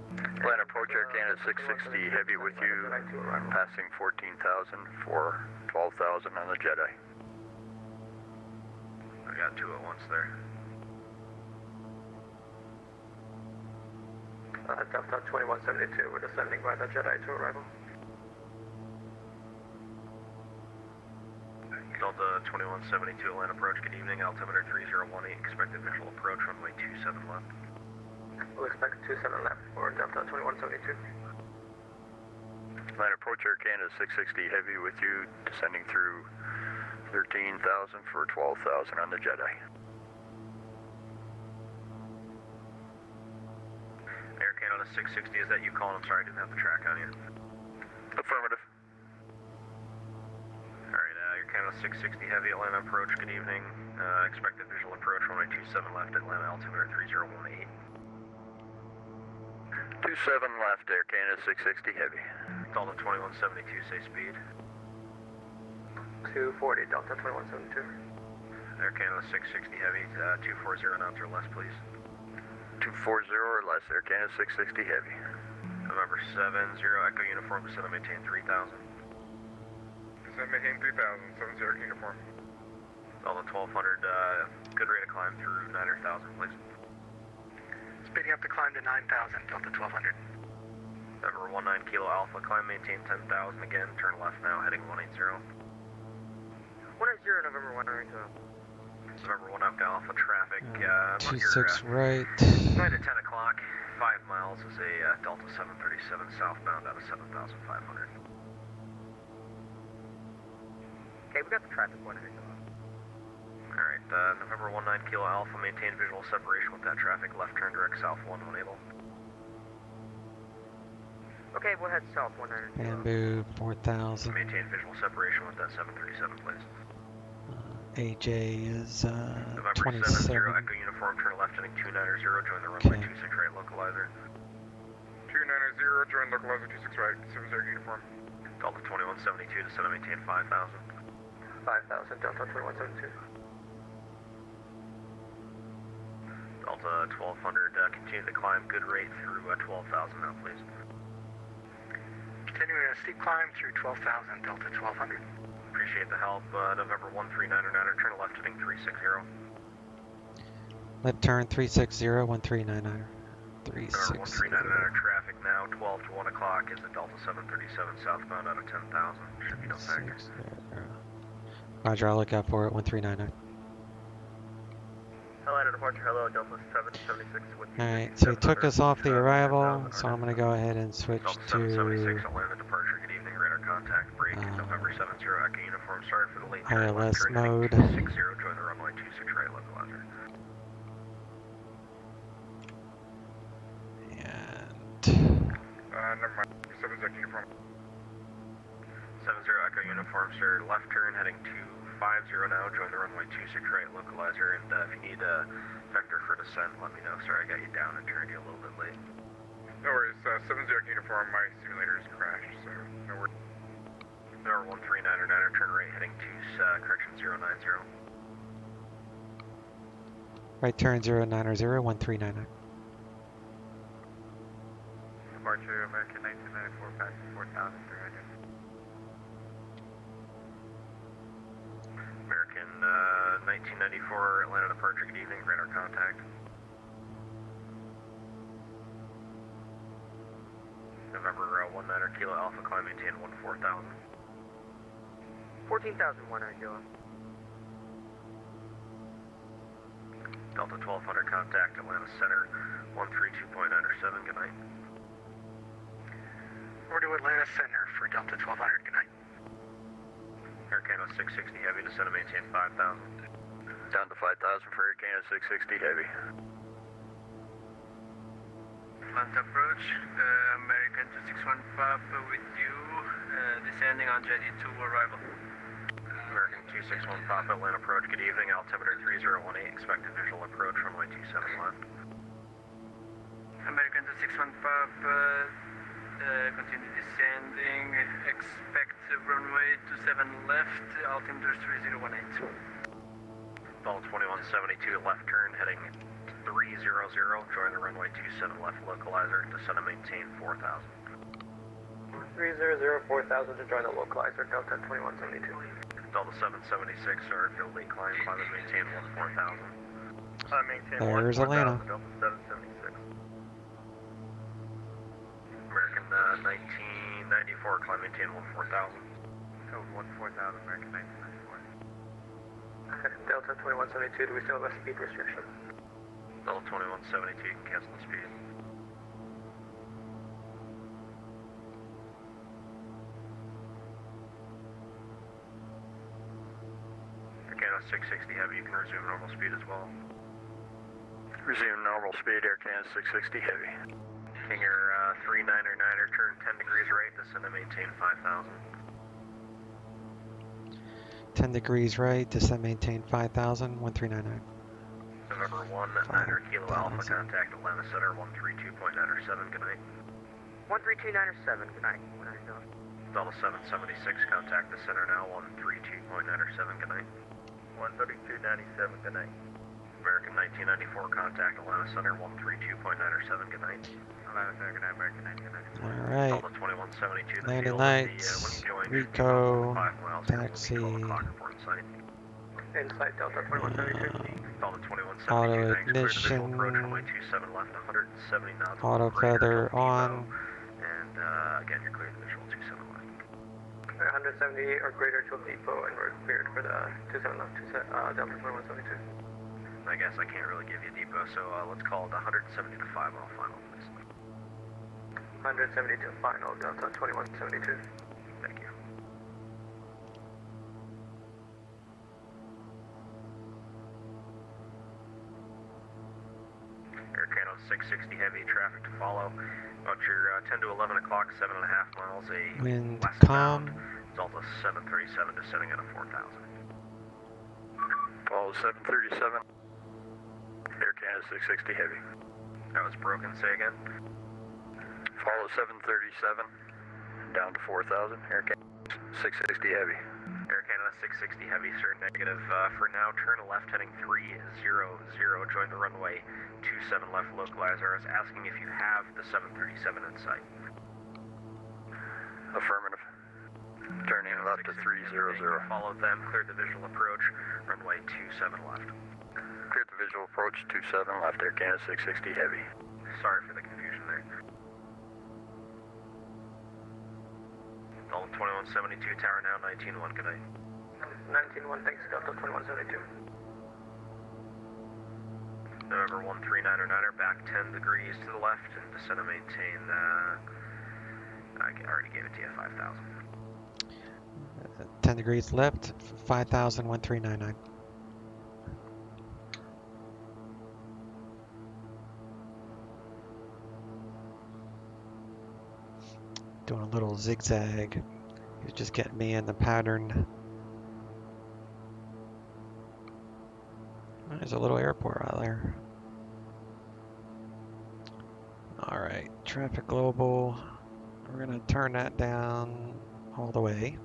Atlanta approach Air Canada 660, heavy with you, passing 14,000 for 12,000 on the Jedi. I got two at once there. Delta 2172, we're descending by the Jedi to arrival. Delta 2172, Atlanta approach, good evening, altimeter 3018, expected visual approach, runway 27 left. We'll expect 27 left for Delta 2172. Atlanta approach Air Canada 660, heavy with you, descending through 13,000 for 12,000 on the Jedi. Canada 660, is that you calling? I'm sorry, I didn't have the track on you. Affirmative. Alright, Air Canada 660 Heavy, Atlanta approach, good evening. Expected visual approach, runway 27 left, Atlanta altimeter 3018. 27 left, Air Canada 660 Heavy. Delta 2172, say speed. 240, Delta 2172. Air Canada 660 Heavy, 240 knots or less, please. 240 or less, Air Canada 660 Heavy. November 70, Echo Uniform, descend and maintain 3000. Descend and maintain 3000, 70 Uniform. Delta 1200, good rate of climb through 9,000, please. Speeding up the climb to 9,000, Delta 1200. November 19 Kilo Alpha, climb maintain 10,000 again, turn left now, heading 180. 180, November 180. November 1 Alpha traffic, 26 right. Right at 10 o'clock, 5 miles is a Delta 737 southbound out of 7,500. Okay, we got the traffic 180. Alright, November 19 Kilo Alpha, maintain visual separation with that traffic, left turn direct south 1 when able. Okay, we'll head south 190. Bamboo 4000. Maintain visual separation with that 737, please. AJ is November 27. 70, Echo Uniform, turn left heading 290, join the runway 26 right localizer. 290, join localizer 26 right, 70 Uniform. Delta 2172, descend and maintain 5,000. 5,000, Delta 2172. Delta 1200, continue to climb, good rate through 12,000 now, please. Continuing a steep climb through 12,000, Delta 1200. Appreciate the help. November 1399, turn left heading 360. Left turn 360, 1399. November 1399, traffic now, 12 to 1 o'clock is a Delta 737 southbound out of 10,000. Should be no factor. Roger, I'll look out for it, 1399. Atlanta departure, hello, Delta 776 with you. Alright, so he took us off the arrival, so I'm going to go ahead and switch Delta to 776, Atlanta departure, good evening, radar contact, break, November 70, Echo Uniform, sorry for the late turn, ILS turn mode. 260, join the runway 26 right localizer. Never mind, 70 Uniform. 70 Echo Uniform, sir, left turn heading 250 now, join the runway 26 right localizer, and if you need a vector for descent, let me know. Sorry, I got you down and turned you a little bit late. No worries, 70 Uniform, my simulator's crashed, so no worries. Number 1399, turn right heading to, correction 090. Right turn 090, 1399. Departure, American 1994, back to 4,300. American 1994, Atlanta departure, good evening, radar contact. November 19 Kilo Alpha, climb maintain 14,000. 14,190. Delta 1200, contact Atlanta Center, 132.97, good night. Over to Atlanta Center for Delta 1200, good night. Air Canada 660 Heavy, descend and maintain 5,000. Down to 5,000 for Air Canada 660 Heavy. Atlanta approach, American 261 Papa with you, descending on jetty 2 arrival. American 261 Papa, Atlanta approach, good evening, altimeter 3018, expected visual approach, runway 27 left. American 261 Papa, continue descending, expect runway 27 left, altimeter 3018. Delta 2172, left turn heading 300, join the runway 27 left localizer, descend and maintain 4,000. 300, 4,000 to join the localizer, Delta 2172. Delta 776, sorry, field lead climb, climb and maintain 14,000. Maintain There's 14,000, Atlanta. Delta 776. American 1994, climb maintain 14,000. Code 14,000, American 1994. Delta 2172, do we still have a speed restriction? Delta 2172, you can cancel the speed. Air Canada 660 Heavy, you can resume normal speed as well. Resume normal speed, Air Canada 660 Heavy. Kinger 399er, turn 10 degrees right, descend and maintain 5,000. 10 degrees right, descend, maintain 5,000, 1399. November 19er, Kilo Alpha, contact Atlanta Center 132.907, good night. 132.907, good night. What are you doing? Delta 776, contact the center now 132.907, good night. 132.97, good night. American 1994, contact Atlanta Center 132.907, good night. Atlanta Center, good night, American 1994. All right. Delta 2172, the Landing field lights, when you join, Rico, 5 miles, taxi, report in sight. Inside Delta 2172. Delta 2172, auto thanks, clear the visual ignition, approach, runway 27 left, 170 knots. auto feather on. And again, you're clear the visual 27 left. 178 or greater to depot, and we're cleared for the 27 left, Delta 2172. I guess I can't really give you a depot, so let's call it 170 to 5 on final, please. 172 final, Delta 2172. Thank you. Air Canada 660 heavy, traffic to follow. About your 10 to 11 o'clock, 7.5 miles, a Wind westbound. calm. Delta 737 descending at a 4,000. Follow 737. Air Canada 660 heavy. That was broken, say again? Follow 737 down to 4,000. Air Canada 660 heavy. Air Canada 660 heavy, sir, negative. For now, turn left heading 300, join the runway 27 left localizer. I was asking if you have the 737 in sight. Affirmative. Turning left to 300. Follow them, clear the visual approach, runway 27 left. Cleared the visual approach 27 left, Air Canada 660 heavy. Sorry for the confusion there. Delta 2172, tower now 19-1, good night. 19-1, thanks, Delta 2172. November 139er, back 10 degrees to the left, and descend and maintain, I already gave it to you, 5,000. 10 degrees left, 5,000, 1399. Doing a little zigzag. He's just getting me in the pattern. There's a little airport out there. All right, traffic global. We're gonna turn that down all the way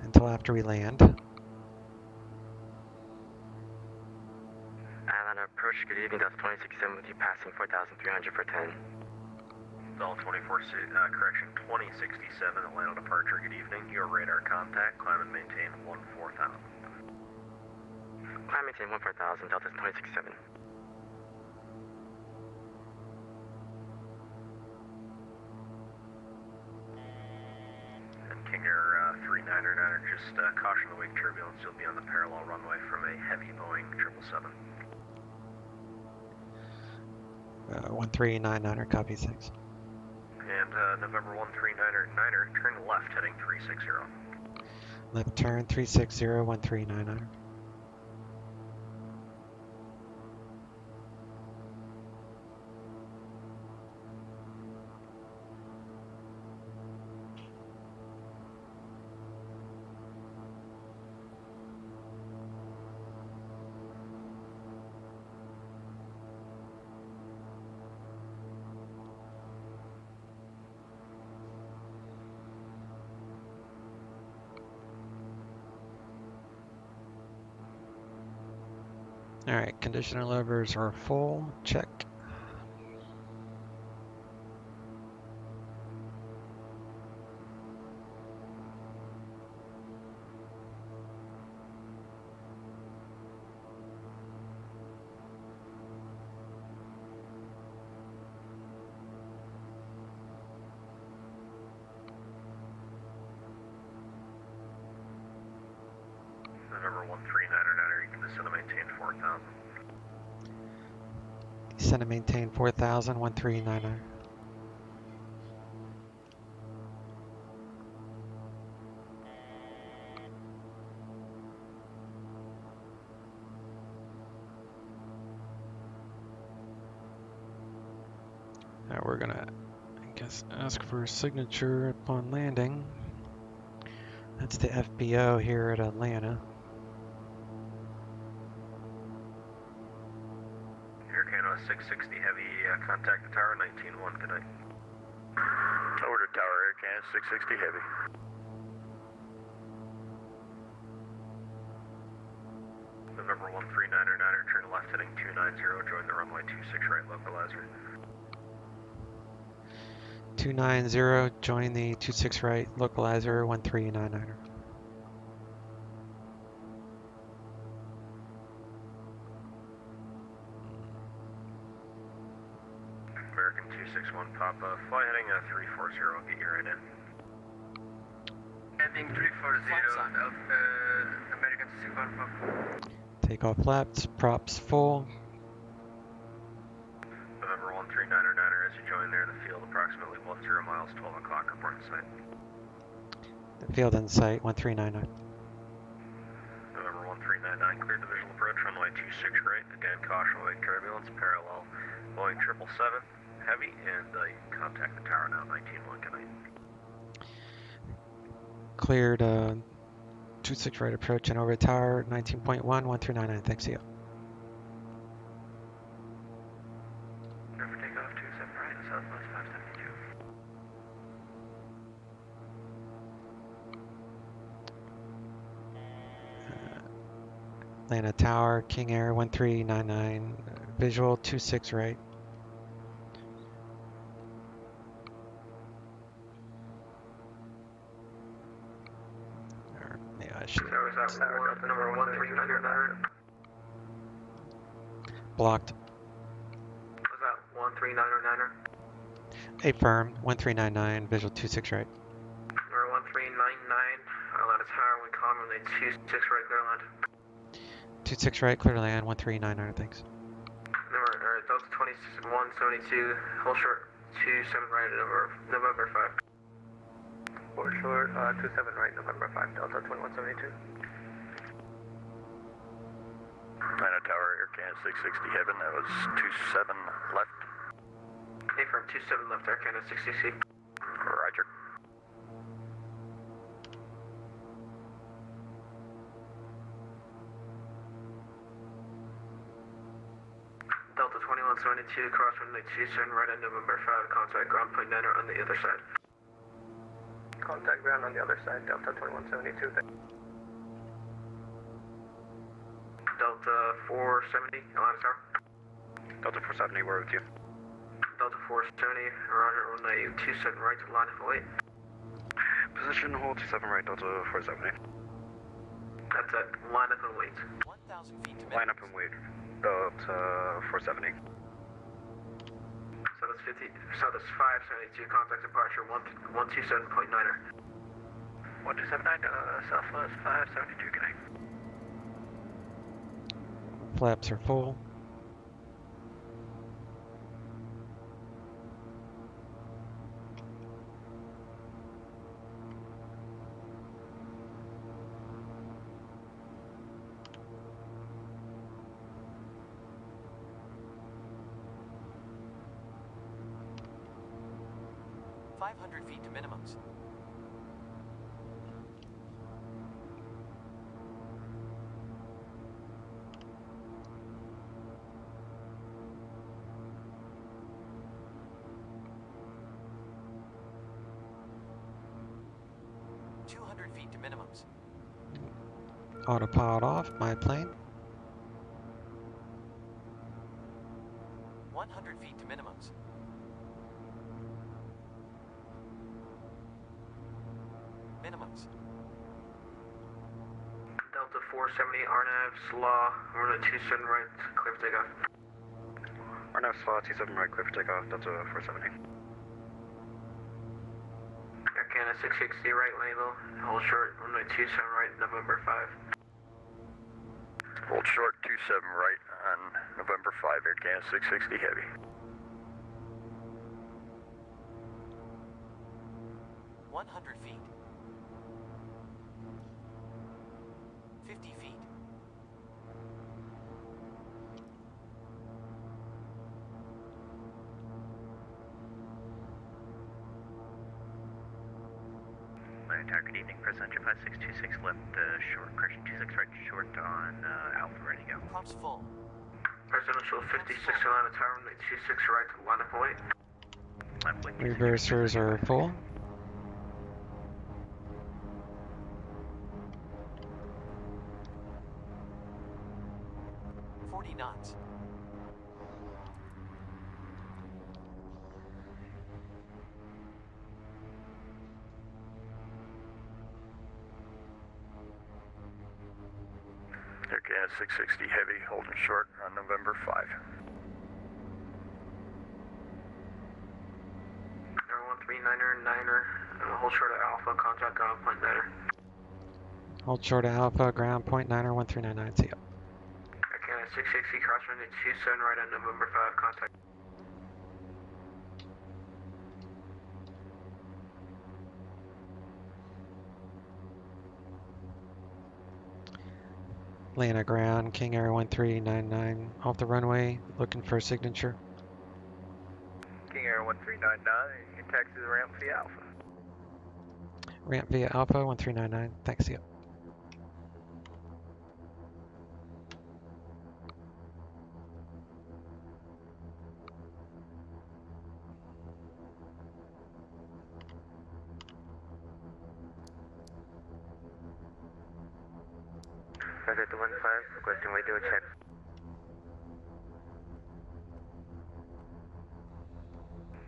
until after we land. Atlanta approach, good evening, Delta 2667 with you passing 4,300 for 10. Delta 2067, Atlanta departure, good evening. Your radar contact, climb and maintain 14,000. Climb maintain 14,000, Delta 2067. And Kinger 399er, just caution the wake turbulence, you'll be on the parallel runway from a heavy Boeing 777. 1399er, copy 6. And November 139er, turn left heading 360. Left turn 360, 1399er. All right, conditioner levers are full, check. November 139er, you can descend and maintain 4,000. Descend and maintain 4,000, 1399er. Now we're gonna, I guess, ask for a signature upon landing. That's the FBO here at Atlanta. Air Canada 660 Heavy, contact the tower 19-1, good night. Over to tower, Air Canada 660 Heavy. November 139er, turn left heading 290, join the runway 26 right localizer. 290, join the 26 right localizer 1399er. American 261 Papa, fly heading 340, get your right in. Heading 340 of American 261 Papa. Takeoff flaps, props full. November 139er, as you join there in the field, approximately 10 miles, 12 o'clock, report in sight. The field in sight, 1399. November 1399, cleared the visual approach, runway 26 right, again, caution, wake turbulence, parallel, Boeing 777, heavy, and you can contact the tower now, 19-1, good night. Cleared 26 right approach and over the tower, 19.1, 1399, thanks to you. Clear for takeoff, 27 right, southwest 572. Atlanta Tower, King Air 1399, visual 26 right. Or, yeah, I should. So is that number 1399? Blocked. Was that 1399er? Affirm 1399, visual 26 right. Number 1399, Atlanta Tower, we commonly 26 right, clear land. 26 right, clear to land, 1399, thanks. Number, Delta 2172, hold short, 27 right, November 5. Hold short, 27 right, November 5, Delta 2172. Atlanta Tower, Air Canada 660 Heaven, that was 27 left. Affirm 27 left, Air Canada 660. Roger. Delta 2172, cross runway 27 right at November 5, contact ground point 9 on the other side. Contact ground on the other side, Delta 2172. Delta 470, Atlanta Tower. Delta 470, we're with you. Delta 470, roger, runway 27 right to line up and wait. Position hold 27 right, Delta 470. That's it, line up and wait. 1,000 feet to line up and wait, Delta 470. So that's 572, contact departure 127.9er. 1279, Southwest 572, good night. Flaps are full. feet to minimums. Feet to minimums. Autopilot off, my plane. 100 feet to minimums. Minimums. Delta 470, RNAV, SLAW, runway 27 right, clear for takeoff. RNAV, SLAW, 27 right, clear for takeoff, Delta 470. Air Canada 660 right label, hold short, runway 27 right, November 5. Hold short, 27 right on November 5, Air Canada 660 heavy. 100 feet. 50 feet. 100 tower, good evening. Press enter 5626 left short, correction 26 right short on Alpha, ready to go. Prompts full. Presidential 56 Atlanta Tower, 26 right to line of point. Reversers are full. knots. Air Canada 660 Heavy, holding short on November 5. Air 139er, hold short of Alpha, contact ground point niner. Hold short of Alpha, ground point niner 1399, see ya. Air Canada 660, cross runway 27 right on November 5, contact. Atlanta ground, King Air 1399 off the runway, looking for a signature. King Air 1399, you can taxi the ramp via Alpha. Ramp via Alpha 1399, thanks, see ya. Delta 215, requesting radio check.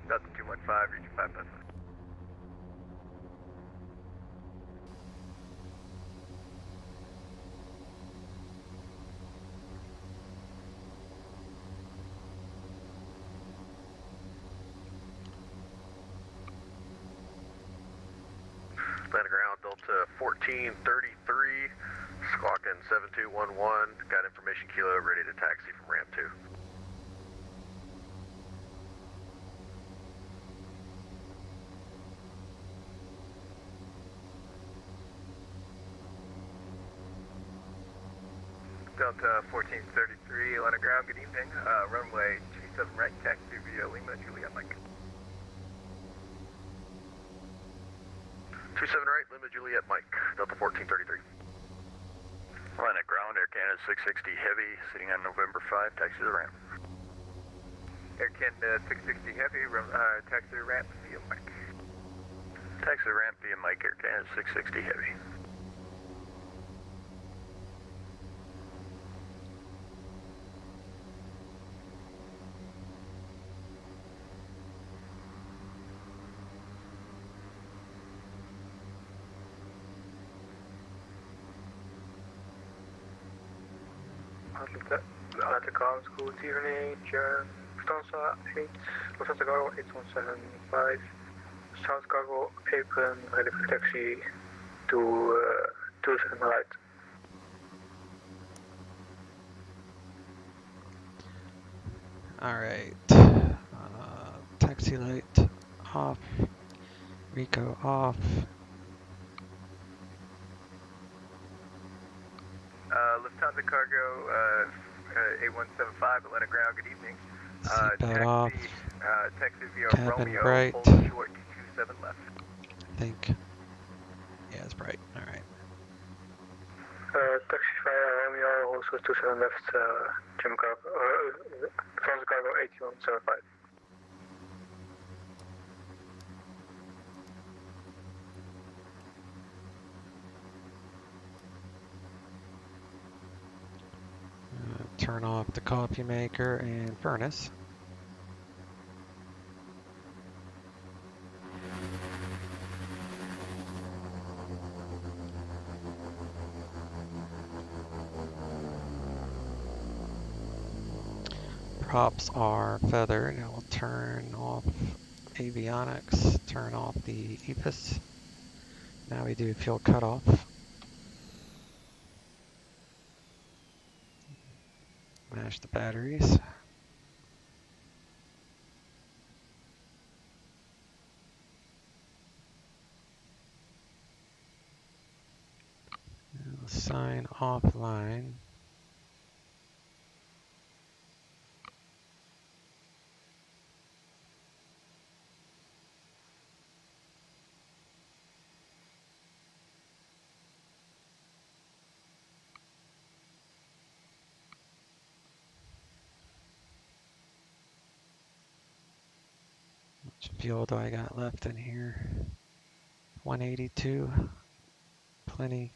Delta 215, reaching 5 minutes. Atlanta ground, Delta 1433, squawking 7211, got information kilo, ready to taxi from ramp 2. Delta 1433, Atlanta ground, good evening. Runway 27 right, taxi via Lima, Juliet Mike. 27 right, Lima Juliet Mike, Delta 1433. Atlanta ground, Air Canada 660 Heavy, sitting on November 5, taxi the ramp. Air Canada 660 Heavy, taxi the ramp via Mike. Taxi the ramp via Mike, Air Canada 660 Heavy. Atlanta ground, school tyranny, Lufthansa 8, Lufthansa Cargo 8175, South Cargo apron, ready for taxi to 27 right. Alright, taxi light off, Rico off. Lufthansa Cargo 8175, Atlanta ground, good evening. Seatbelt off, Taxi via cabin Romeo, bright. hold short 27 left. I think, yeah, it's bright, alright. Taxi via Romeo, hold short 27 left, Jim Cargo, Lufthansa Cargo 8175. Turn off the coffee maker and furnace. Props are feathered. I will turn off avionics, turn off the EPIS. Now we do fuel cutoff. Mash the batteries. Sign offline. fuel do I got left in here? 182. Plenty.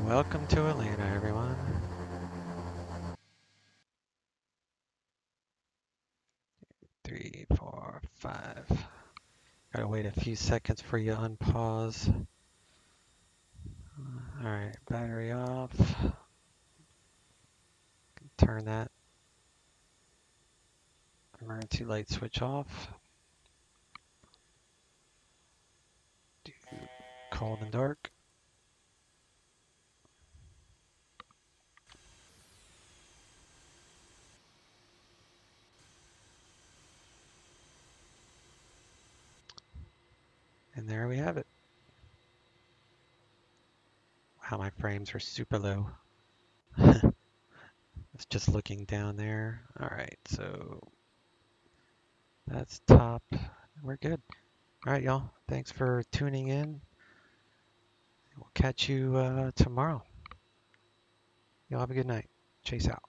Welcome to Atlanta, everyone. Three, four, five. Gotta wait a few seconds for you to unpause. Alright, battery off. Turn that emergency light switch off. Do cold and dark. And there we have it. Wow, my frames are super low. It's just looking down there. Alright, so that's top. We're good. Alright, y'all. Thanks for tuning in. We'll catch you tomorrow. Y'all have a good night. Chase out.